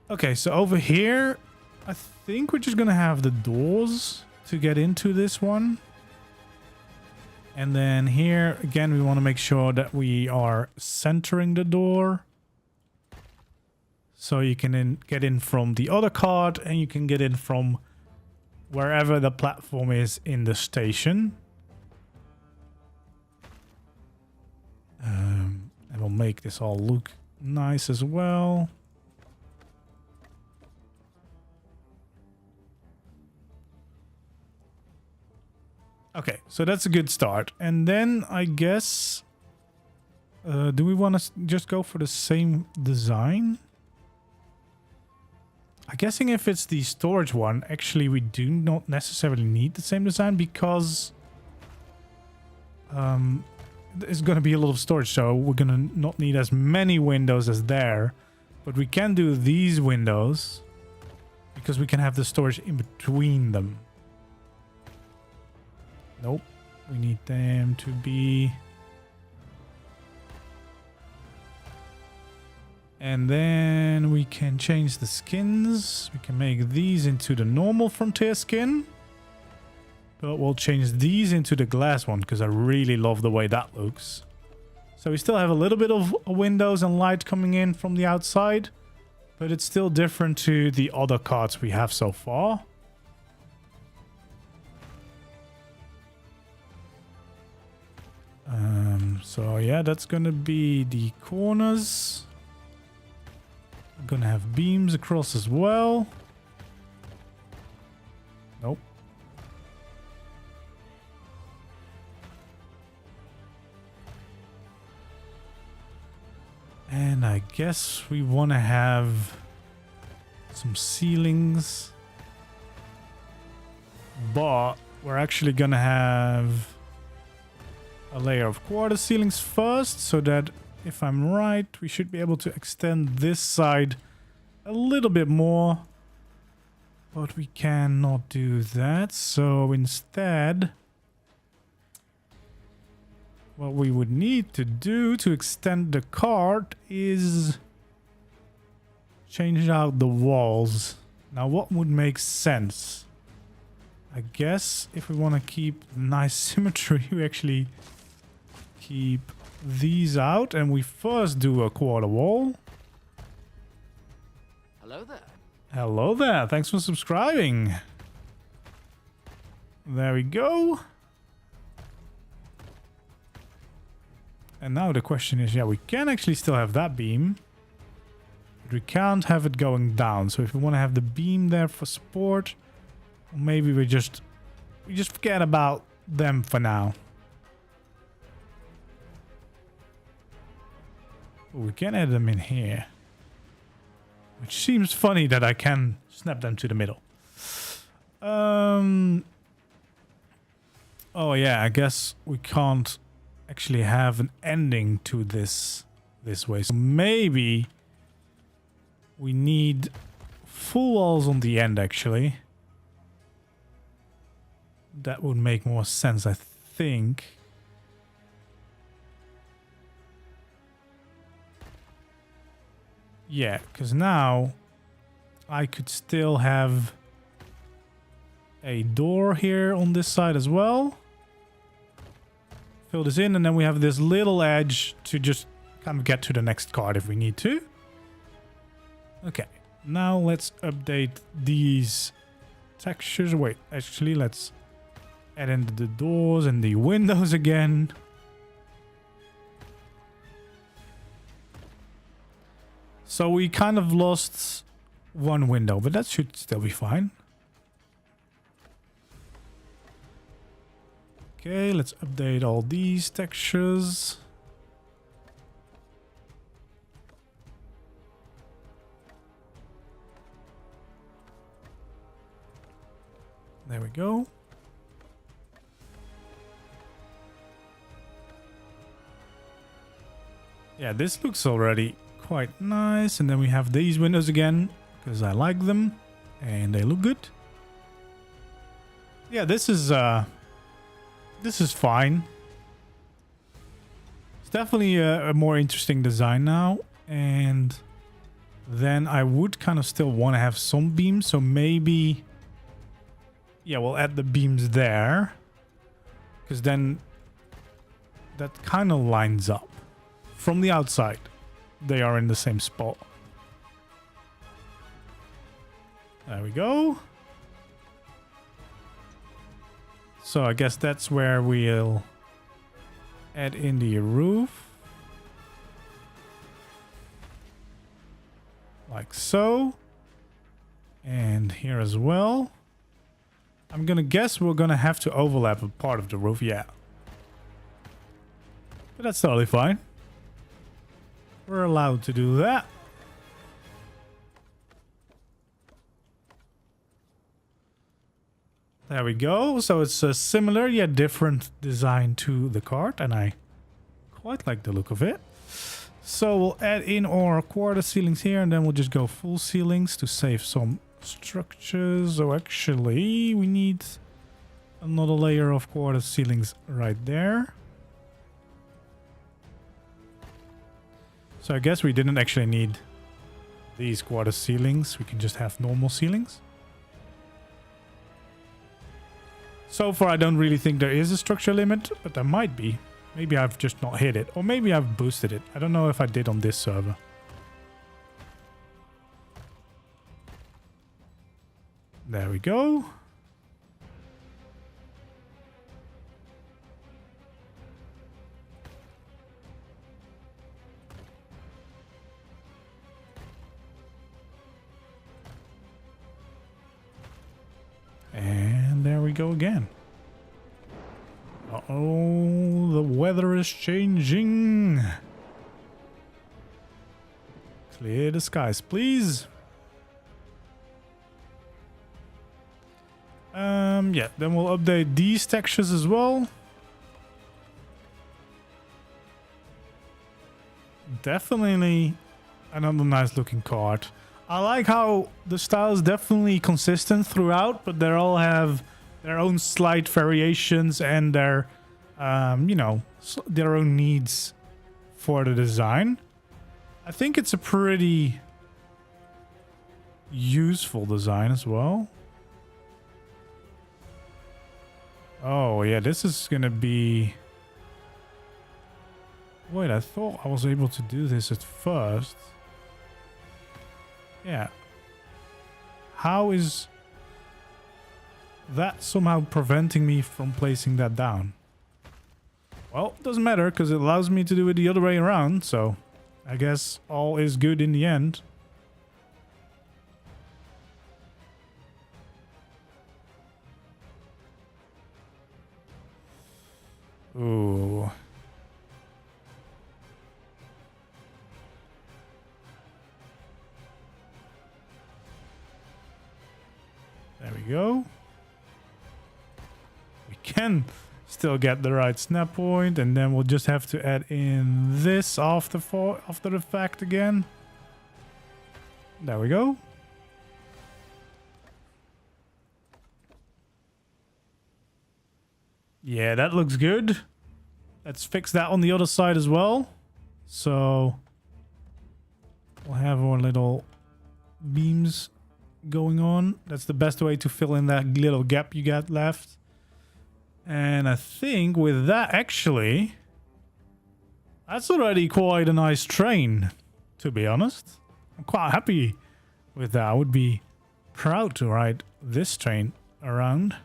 Okay, so over here, I think we're just going to have the doors to get into this one. And then here, again, we want to make sure that we are centering the door. So you can get in from the other cart and you can get in from wherever the platform is in the station. And we'll make this all look nice as well. Okay, so that's a good start. And then I guess... do we want to just go for the same design? I'm guessing if it's the storage one, actually we do not necessarily need the same design because... There's going to be a lot of storage, so we're going to not need as many windows as there. But we can do these windows because we can have the storage in between them. Nope. We need them to be... And then we can change the skins. We can make these into the normal Frontier skin. But we'll change these into the glass one because I really love the way that looks. So we still have a little bit of windows and light coming in from the outside. But it's still different to the other cards we have so far. So yeah, that's going to be the corners. I'm going to have beams across as well. Nope. And I guess we want to have some ceilings. But we're actually going to have a layer of quarter ceilings first, so that if I'm right, we should be able to extend this side a little bit more. But we cannot do that. So instead, what we would need to do to extend the cart is change out the walls. Now, what would make sense? I guess if we want to keep nice symmetry, we actually keep these out, and we first do a quarter wall. Hello there. Hello there. Thanks for subscribing. There we go. And now the question is, yeah, we can actually still have that beam. But we can't have it going down. So if we want to have the beam there for support, maybe we just forget about them for now. We can add them in here. Which seems funny that I can snap them to the middle. Oh yeah, I guess we can't actually have an ending to this way. So maybe we need full walls on the end actually. That would make more sense, I think. Yeah, because now I could still have a door here on this side as well. Fill this in, and then we have this little edge to just kind of get to the next card if we need to. Okay, now let's update these textures. Wait, actually, let's add in the doors and the windows again. So we kind of lost one window, but that should still be fine. Okay, let's update all these textures. There we go. Yeah, this looks already quite nice. And then we have these windows again, because I like them and they look good. Yeah, this is fine. It's definitely a more interesting design now. And then I would kind of still want to have some beams. So maybe, yeah, we'll add the beams there, because then that kind of lines up from the outside. They are in the same spot. There we go. So I guess that's where we'll add in the roof. Like so. And here as well. I'm gonna guess we're gonna have to overlap a part of the roof, yeah. But that's totally fine. We're allowed to do that. There we go. So it's a similar yet different design to the card, and I quite like the look of it. So we'll add in our quarter ceilings here, and then we'll just go full ceilings to save some structures. So actually we need another layer of quarter ceilings right there. So I guess we didn't actually need these quarter ceilings. We can just have normal ceilings. So far, I don't really think there is a structure limit, but there might be. Maybe I've just not hit it, or maybe I've boosted it. I don't know if I did on this server. There we go. And there we go again. Uh-oh, the weather is changing. Clear the skies, please. Yeah, then we'll update these textures as well. Definitely another nice looking card. I like how the style is definitely consistent throughout, but they all have their own slight variations and their, you know, their own needs for the design. I think it's a pretty useful design as well. Oh, yeah, this is gonna be... Wait, I thought I was able to do this at first. Yeah. How is that somehow preventing me from placing that down? Well, it doesn't matter because it allows me to do it the other way around, so I guess all is good in the end. Ooh. There we go. We can still get the right snap point, and then we'll just have to add in this after the fact again. There we go. Yeah, that looks good. Let's fix that on the other side as well. So we'll have our little beams going on. That's the best way to fill in that little gap you got left. And I think with that, actually, that's already quite a nice train, to be honest. I'm quite happy with that. I would be proud to ride this train around.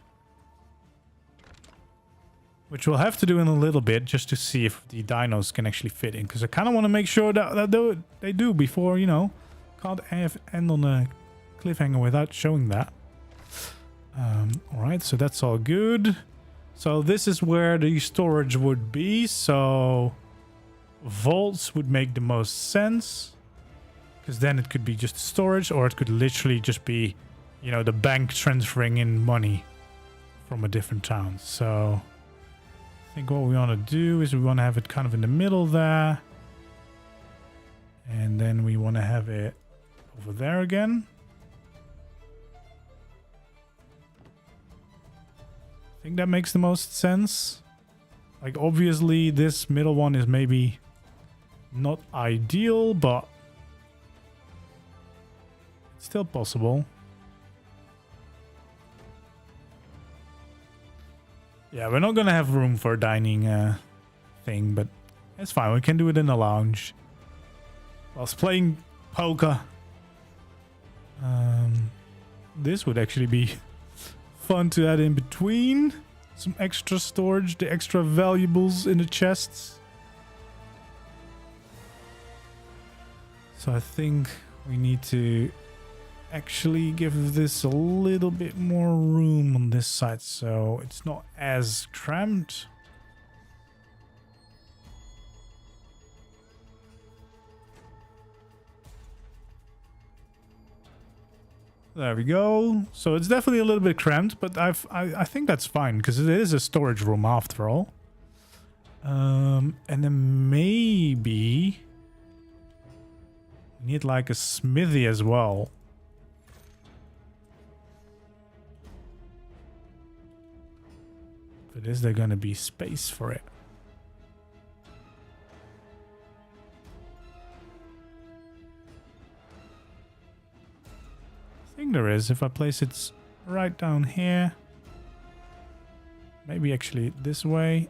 Which we'll have to do in a little bit just to see if the dinos can actually fit in. Because I kind of want to make sure that they do before, you know, can't end on a cliffhanger without showing that. Alright, so that's all good. So this is where the storage would be. So vaults would make the most sense. Because then it could be just storage, or it could literally just be, you know, the bank transferring in money from a different town. So I think what we want to do is we want to have it kind of in the middle there. And then we want to have it over there again. I think that makes the most sense. Like, obviously this middle one is maybe not ideal, but it's still possible. Yeah, we're not gonna have room for a dining thing, but it's fine. We can do it in the lounge whilst playing poker. This would actually be fun to add in between. Some extra storage, the extra valuables in the chests. So I think we need to actually give this a little bit more room on this side so it's not as cramped. There we go. So it's definitely a little bit cramped, but I think that's fine because it is a storage room after all. And then maybe we need like a smithy as well. But is there gonna be space for it? I think there is. If I place it right down here, maybe actually this way.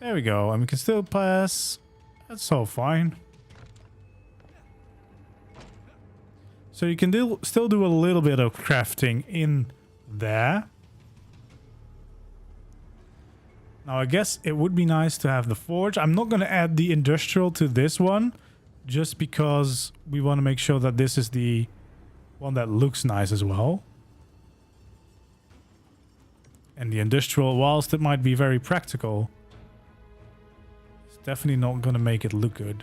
There we go, and we can still pass. That's all fine. So you can still do a little bit of crafting in there. Now I guess it would be nice to have the forge. I'm not going to add the industrial to this one, just because we want to make sure that this is the one that looks nice as well. And the industrial, whilst it might be very practical, it's definitely not going to make it look good.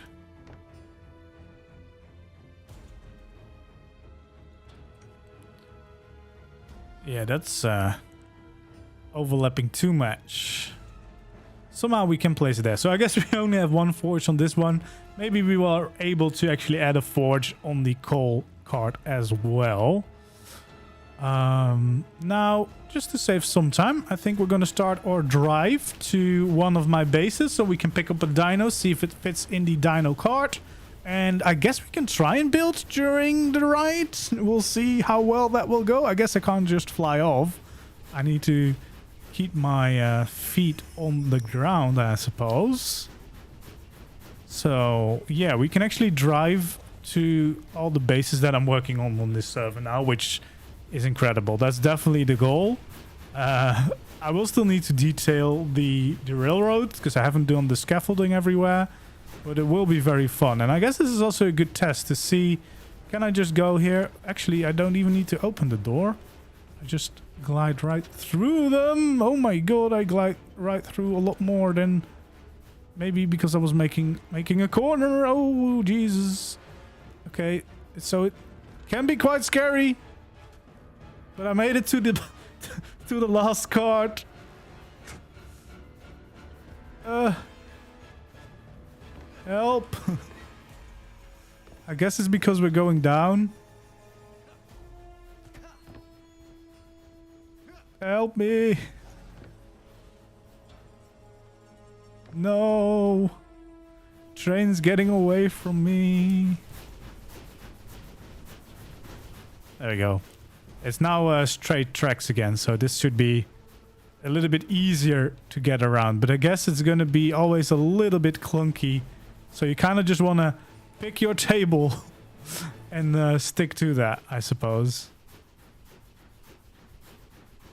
Yeah, that's overlapping too much. Somehow we can place it there. So I guess we only have one forge on this one. Maybe we were able to actually add a forge on the coal cart as well. Now, just to save some time, I think we're going to start our drive to one of my bases so we can pick up a dino, see if it fits in the dino cart. And I guess we can try and build during the ride. We'll see how well that will go. I guess I can't just fly off. I need to keep my feet on the ground, I suppose. So, yeah, we can actually drive to all the bases that I'm working on this server now, which is incredible. That's definitely the goal. I will still need to detail the railroad because I haven't done the scaffolding everywhere, but it will be very fun. And I guess this is also a good test to see, can I just go here? Actually, I don't even need to open the door. I just glide right through them. Oh my god, I glide right through a lot more than maybe because I was making a corner. Oh Jesus. Okay, so it can be quite scary. But I made it to the to the last card. Help. I guess it's because we're going down. Help me. No. Train's getting away from me. There we go. It's now straight tracks again, so this should be a little bit easier to get around. But I guess it's going to be always a little bit clunky. So you kind of just want to pick your table and stick to that, I suppose.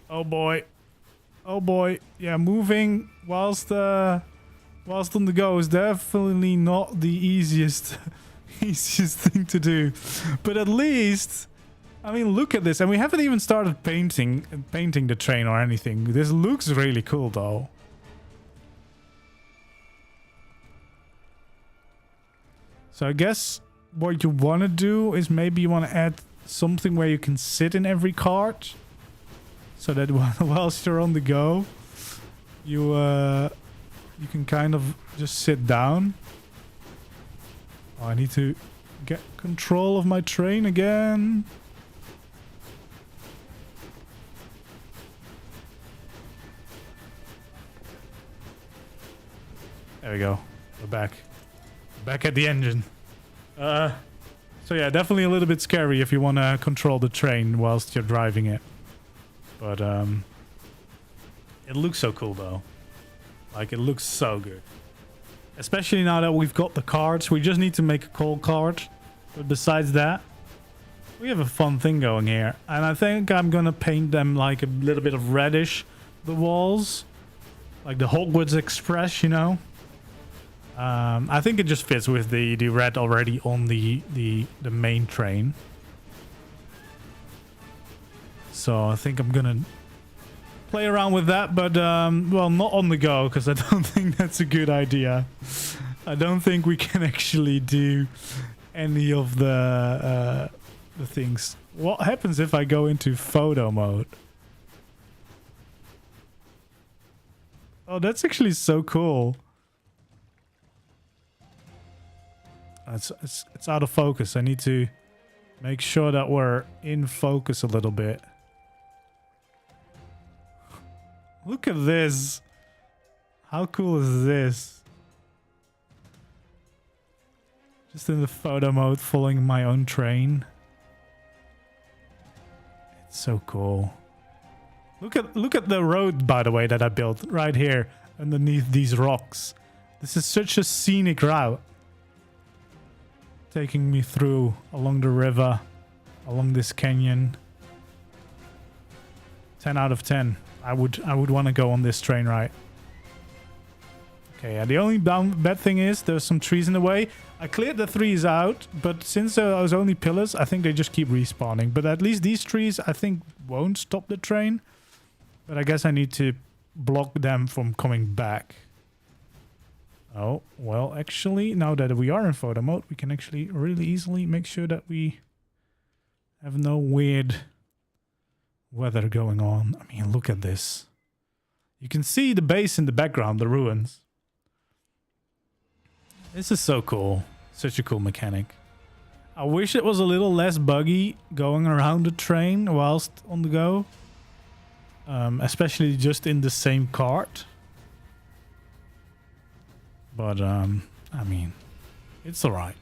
Oh boy. Oh boy. Yeah, moving whilst on the go is definitely not the easiest thing to do. But at least, I mean, look at this. And we haven't even started painting the train or anything. This looks really cool, though. So I guess what you want to do is maybe you want to add something where you can sit in every cart. So that whilst you're on the go, you can kind of just sit down. Oh, I need to get control of my train again. There we go. We're back. We're back at the engine. So yeah, definitely a little bit scary if you want to control the train whilst you're driving it. But it looks so cool though. Like, it looks so good. Especially now that we've got the cards. We just need to make a coal card. But besides that, we have a fun thing going here. And I think I'm gonna paint them like a little bit of reddish, the walls. Like the Hogwarts Express, you know. I think it just fits with the red already on the main train. So I think I'm gonna play around with that, but well, not on the go, because I don't think that's a good idea. I don't think we can actually do any of the things. What happens if I go into photo mode? Oh, that's actually so cool. It's out of focus. I need to make sure that we're in focus a little bit. Look at this. How cool is this? Just in the photo mode, following my own train. It's so cool. Look at the road, by the way, that I built right here underneath these rocks. This is such a scenic route. Taking me through along the river, along this canyon. 10 out of 10. I would want to go on this train ride. Okay, yeah, the only bad thing is there's some trees in the way. I cleared the trees out, but since there was only pillars, I think they just keep respawning. But at least these trees, I think, won't stop the train. But I guess I need to block them from coming back. Oh, well, actually, now that we are in photo mode, we can actually really easily make sure that we have no weird weather going on. I mean, look at this. You can see the base in the background, the ruins. This is so cool. Such a cool mechanic. I wish it was a little less buggy going around the train whilst on the go. Especially just in the same cart. But, I mean, it's alright.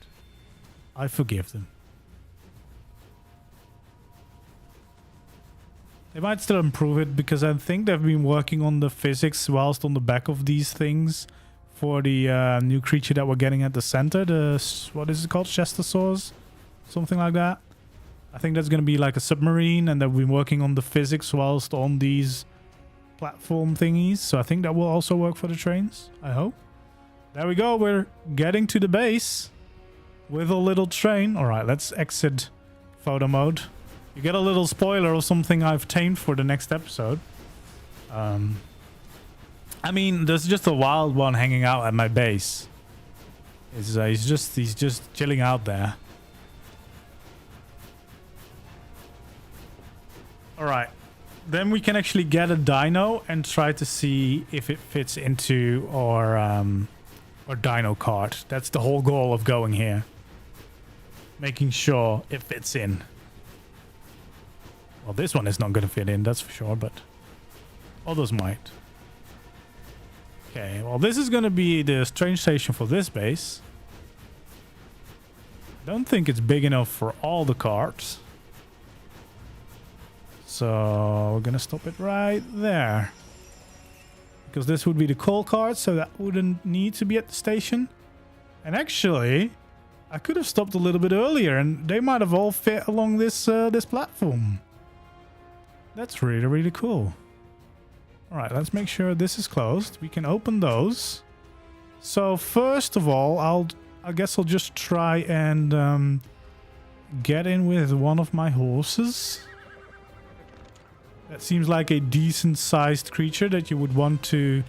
I forgive them. They might still improve it because I think they've been working on the physics whilst on the back of these things for the new creature that we're getting at the center. The, what is it called? Chestosaurs? Something like that. I think that's going to be like a submarine, and they've been working on the physics whilst on these platform thingies. So I think that will also work for the trains. I hope. There we go. We're getting to the base with a little train. All right, let's exit photo mode. You get a little spoiler of something I've tamed for the next episode. I mean, there's just a wild one hanging out at my base. He's just chilling out there. All right, then we can actually get a dino and try to see if it fits into our dino cart. That's the whole goal of going here. Making sure it fits in. Well, this one is not going to fit in, that's for sure, but others might. Okay, well, this is going to be the train station for this base. Don't think it's big enough for all the carts. So we're going to stop it right there. Because this would be the coal cart, so that wouldn't need to be at the station. And actually, I could have stopped a little bit earlier and they might have all fit along this this platform. That's really, really cool. All right, let's make sure this is closed. We can open those. So first of all, I guess I'll just try and get in with one of my horses. That seems like a decent sized creature that you would want to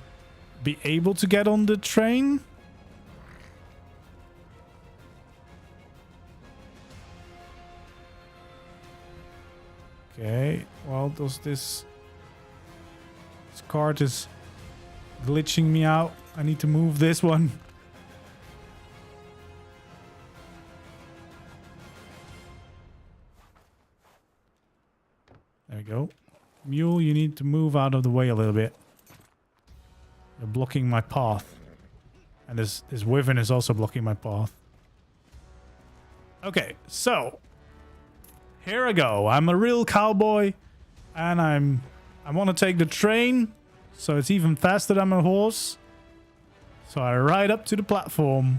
be able to get on the train. Okay, well, this cart is glitching me out. I need to move this one. There we go. Mule, you need to move out of the way a little bit. You're blocking my path. And this wyvern is also blocking my path. Okay, so here I go. I'm a real cowboy, and I want to take the train, so it's even faster than my horse. So I ride up to the platform,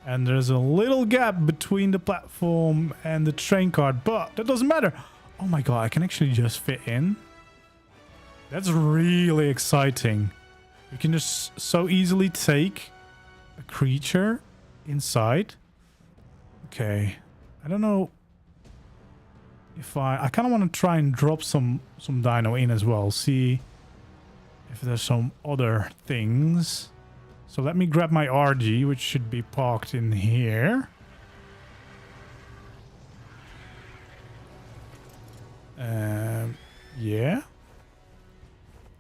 and there's a little gap between the platform and the train cart, but that doesn't matter. Oh my god, I can actually just fit in. That's really exciting. You can just so easily take a creature inside. Okay, I don't know if I kind of want to try and drop some dino in as well. See if there's some other things. So let me grab my RG, which should be parked in here. Yeah.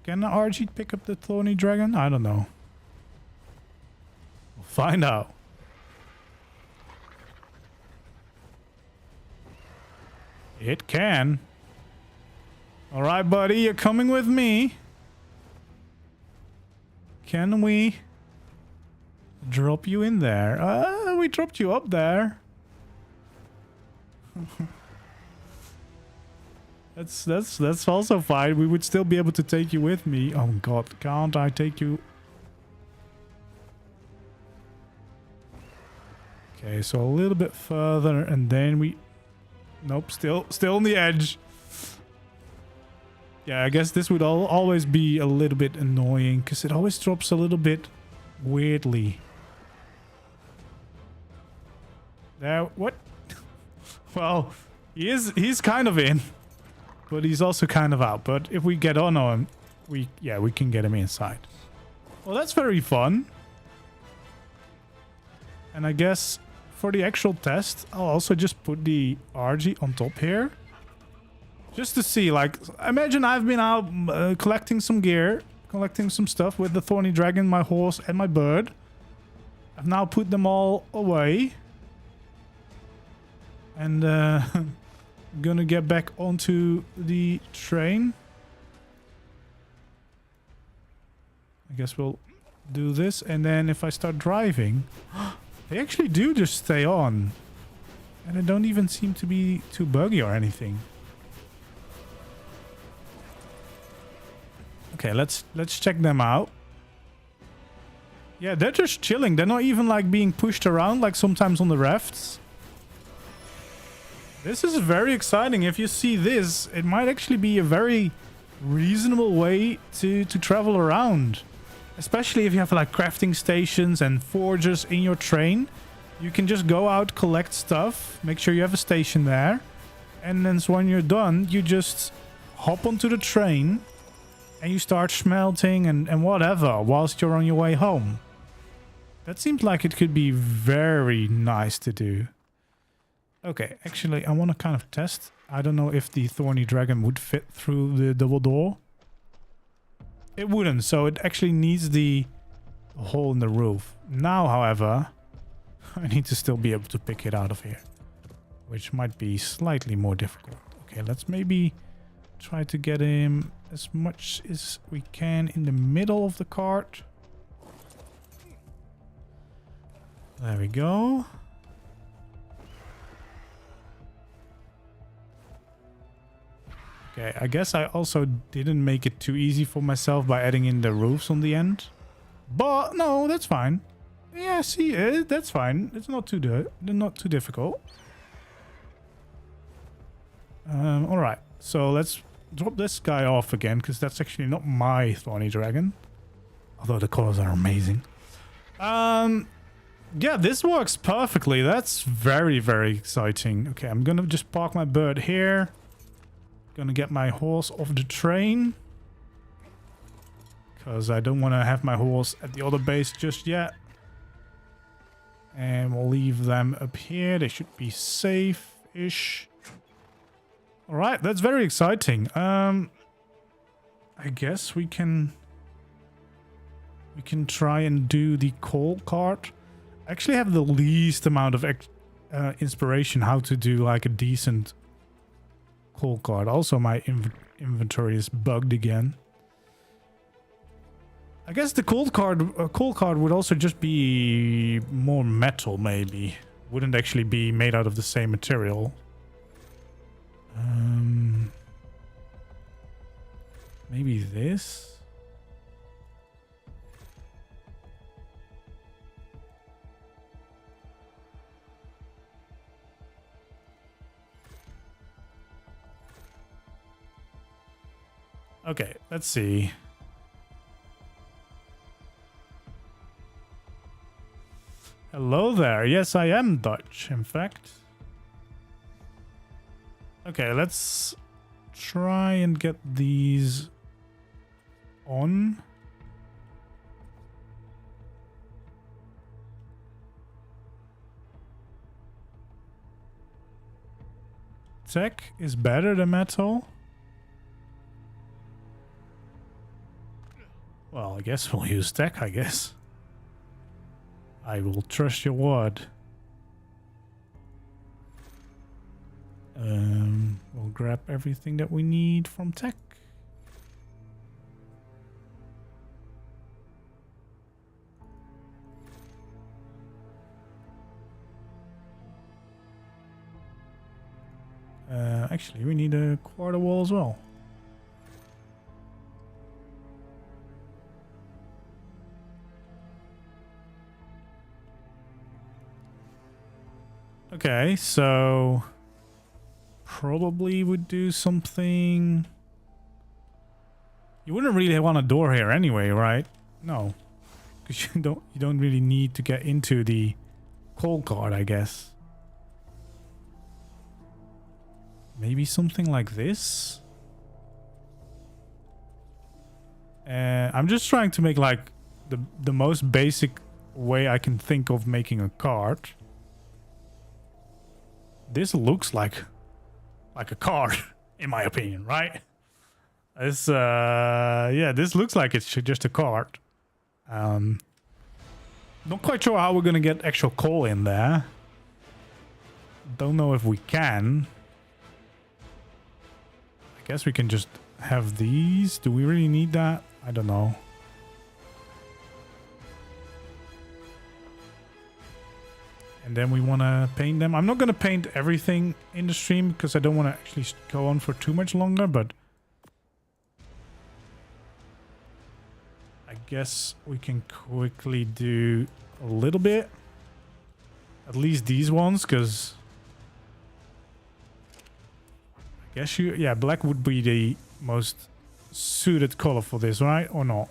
Can the RG pick up the thorny dragon? I don't know. We'll find out. It can. All right, buddy, you're coming with me. Can we drop you in there? We dropped you up there. That's also fine. We would still be able to take you with me. Oh god, can't I take you? Okay, so a little bit further and then we... Nope, still on the edge. Yeah, I guess this would always be a little bit annoying because it always drops a little bit weirdly. There, what? Well, he's kind of in. But he's also kind of out. But if we get on him, we can get him inside. Well, that's very fun. And I guess for the actual test, I'll also just put the RG on top here. Just to see, like, imagine I've been out collecting some gear, collecting some stuff with the thorny dragon, my horse, and my bird. I've now put them all away. And I'm gonna get back onto the train. I guess we'll do this, and then if I start driving, they actually do just stay on. And they don't even seem to be too buggy or anything. Okay, let's check them out. Yeah, they're just chilling. They're not even like being pushed around like sometimes on the rafts. This is very exciting. If you see this, it might actually be a very reasonable way to travel around. Especially if you have like crafting stations and forges in your train. You can just go out, collect stuff, make sure you have a station there. And then so when you're done, you just hop onto the train and you start smelting and whatever whilst you're on your way home. That seems like it could be very nice to do. Okay, actually, I want to kind of test. I don't know if the thorny dragon would fit through the double door. It wouldn't, so it actually needs the hole in the roof. Now, however, I need to still be able to pick it out of here, which might be slightly more difficult. Okay, let's maybe try to get him as much as we can in the middle of the cart. There we go. Okay, I guess I also didn't make it too easy for myself by adding in the roofs on the end. But no, that's fine. Yeah, see, that's fine. It's not too difficult. All right, so let's drop this guy off again because that's actually not my thorny dragon. Although the colors are amazing. Yeah, this works perfectly. That's very, very exciting. Okay, I'm gonna just park my bird here. Gonna get my horse off the train. Because I don't want to have my horse at the other base just yet. And we'll leave them up here. They should be safe-ish. Alright, that's very exciting. I guess we can try and do the coal cart. I actually have the least amount of inspiration how to do like a decent coal cart. Also, my inventory is bugged again. I guess the coal cart would also just be more metal, maybe. Wouldn't actually be made out of the same material. Maybe this? Okay, let's see. Hello there. Yes, I am Dutch, in fact. Okay, let's try and get these on. Tech is better than metal. Well, I guess we'll use tech, I guess. I will trust your word. We'll grab everything that we need from tech. Actually, we need a quarter wall as well. Okay, so probably would do something. You wouldn't really want a door here anyway, right? No, because you don't really need to get into the coal cart, I guess. Maybe something like this. I'm just trying to make like the most basic way I can think of making a cart. This looks like a cart, in my opinion, right? It's yeah, this looks like it's just a cart. Not quite sure how we're gonna get actual coal in there. Don't know if we can. I guess we can just have these. Do we really need that? I don't know. And then we want to paint them. I'm not going to paint everything in the stream because I don't want to actually go on for too much longer, but I guess we can quickly do a little bit. At least these ones, because I guess yeah, black would be the most suited color for this, right? Or not?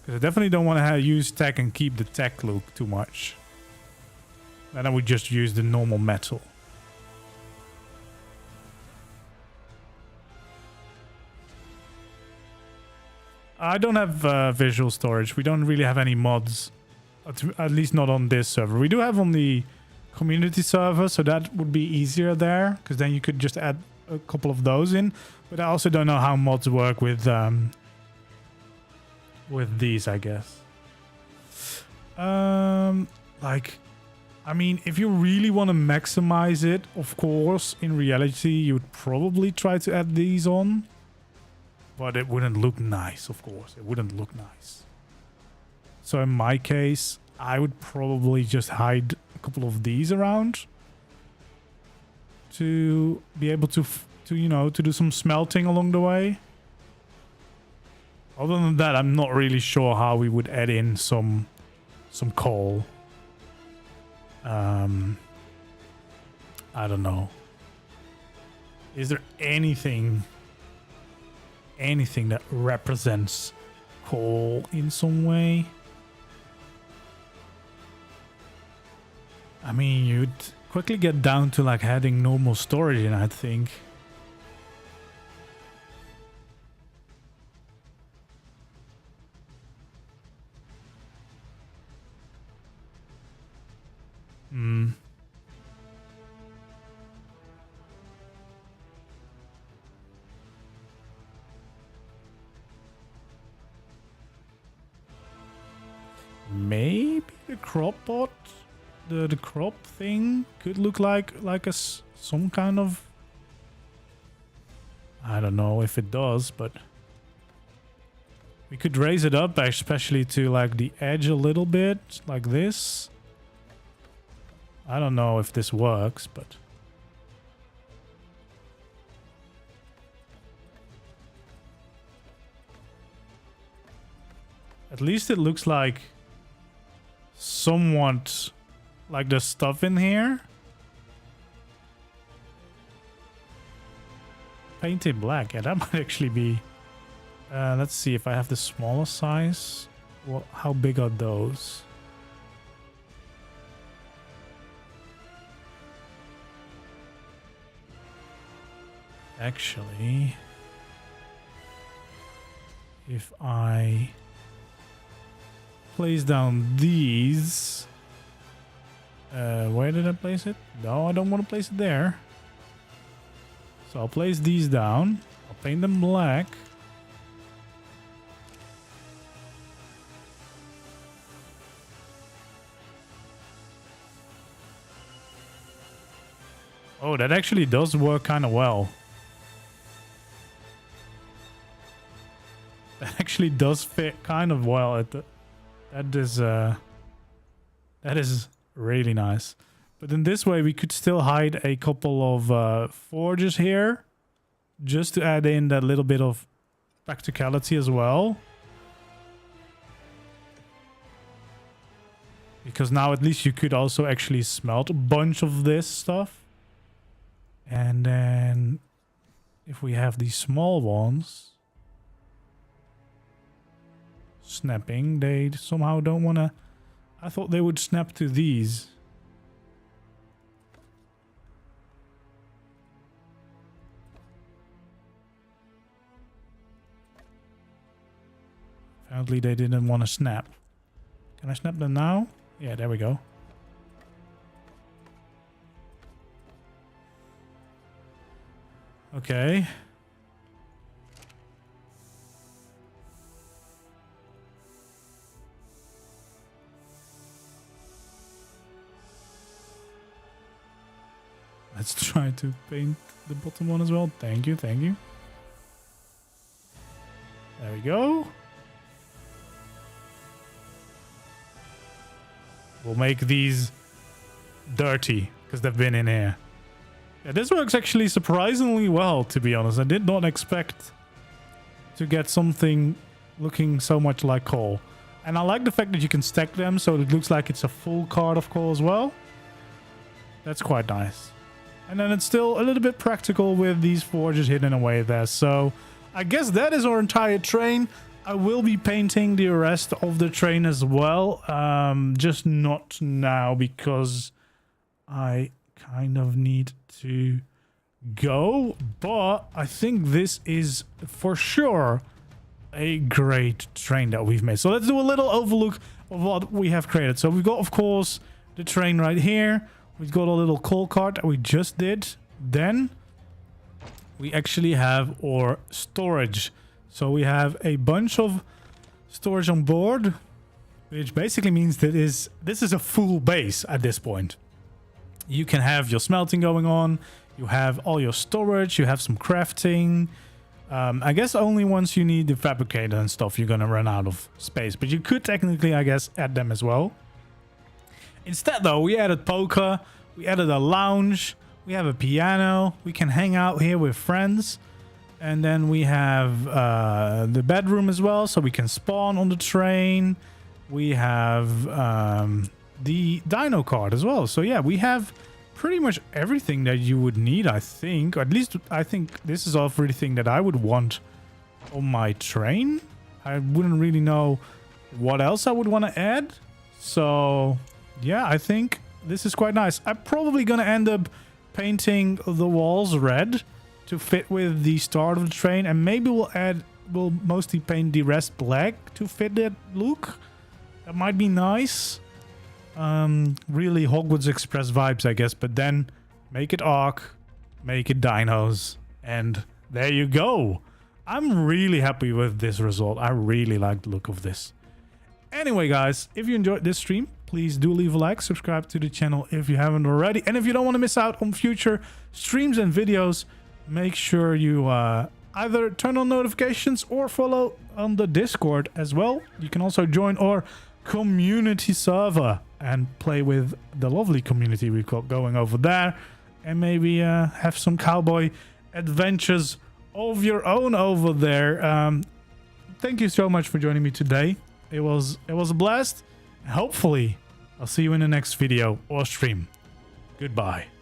Because I definitely don't want to use tech and keep the tech look too much. Then I would just use the normal metal. I don't have visual storage. We don't really have any mods. At least not on this server. We do have on the community server, so that would be easier there. Because then you could just add a couple of those in. But I also don't know how mods work with these, I guess. Like, I mean, if you really want to maximize it, of course, in reality, you would probably try to add these on. But it wouldn't look nice, of course. It wouldn't look nice. So in my case, I would probably just hide a couple of these around. To be able to you know, to do some smelting along the way. Other than that, I'm not really sure how we would add in some coal. I don't know. Is there anything that represents coal in some way? I mean, you'd quickly get down to like adding normal storage in, I think. Maybe the crop pot, the crop thing could look like some kind of. I don't know if it does, but we could raise it up, especially to like the edge a little bit, like this. I don't know if this works, but at least it looks like somewhat like the stuff in here. Painted black. Yeah, that might actually be. Let's see if I have the smaller size. Well, how big are those? Actually, if I place down these, where did I place it? No, I don't want to place it there. So I'll place these down. I'll paint them black. Oh, that actually does work kind of well. That actually does fit kind of well at the. That is really nice. But in this way, we could still hide a couple of forges here, just to add in that little bit of practicality as well. Because now at least you could also actually smelt a bunch of this stuff. And then if we have these small ones snapping, they somehow don't want to. I thought they would snap to these. Apparently they didn't want to snap. Can I snap them now? Yeah, there we go. Okay. Let's try to paint the bottom one as well. Thank you, thank you. There we go. We'll make these dirty because they've been in here. Yeah, this works actually surprisingly well, to be honest. I did not expect to get something looking so much like coal. And I like the fact that you can stack them so it looks like it's a full card of coal as well. That's quite nice. And then it's still a little bit practical with these forges hidden away there. So I guess that is our entire train. I will be painting the rest of the train as well. Just not now because I kind of need to go. But I think this is for sure a great train that we've made. So let's do a little overlook of what we have created. So we've got, of course, the train right here. We've got a little coal cart that we just did. Then we actually have our storage. So we have a bunch of storage on board, which basically means that this is a full base at this point. You can have your smelting going on. You have all your storage. You have some crafting. I guess only once you need the fabricator and stuff, you're going to run out of space. But you could technically, I guess, add them as well. Instead, though, we added poker. We added a lounge. We have a piano. We can hang out here with friends. And then we have the bedroom as well, so we can spawn on the train. We have the dino card as well. So, yeah, we have pretty much everything that you would need, I think. Or at least I think this is everything that I would want on my train. I wouldn't really know what else I would want to add. So, yeah, I think this is quite nice. I'm probably going to end up painting the walls red to fit with the start of the train. And maybe we'll mostly paint the rest black to fit that look. That might be nice. Really Hogwarts Express vibes, I guess. But then make it ARK, make it dinos, and there you go. I'm really happy with this result. I really like the look of this. Anyway, guys, if you enjoyed this stream, please do leave a like, subscribe to the channel if you haven't already. And if you don't want to miss out on future streams and videos, make sure you either turn on notifications or follow on the Discord as well. You can also join our community server and play with the lovely community we've got going over there, and maybe have some cowboy adventures of your own over there. Thank you so much for joining me today. It was a blast. Hopefully I'll see you in the next video or stream. Goodbye.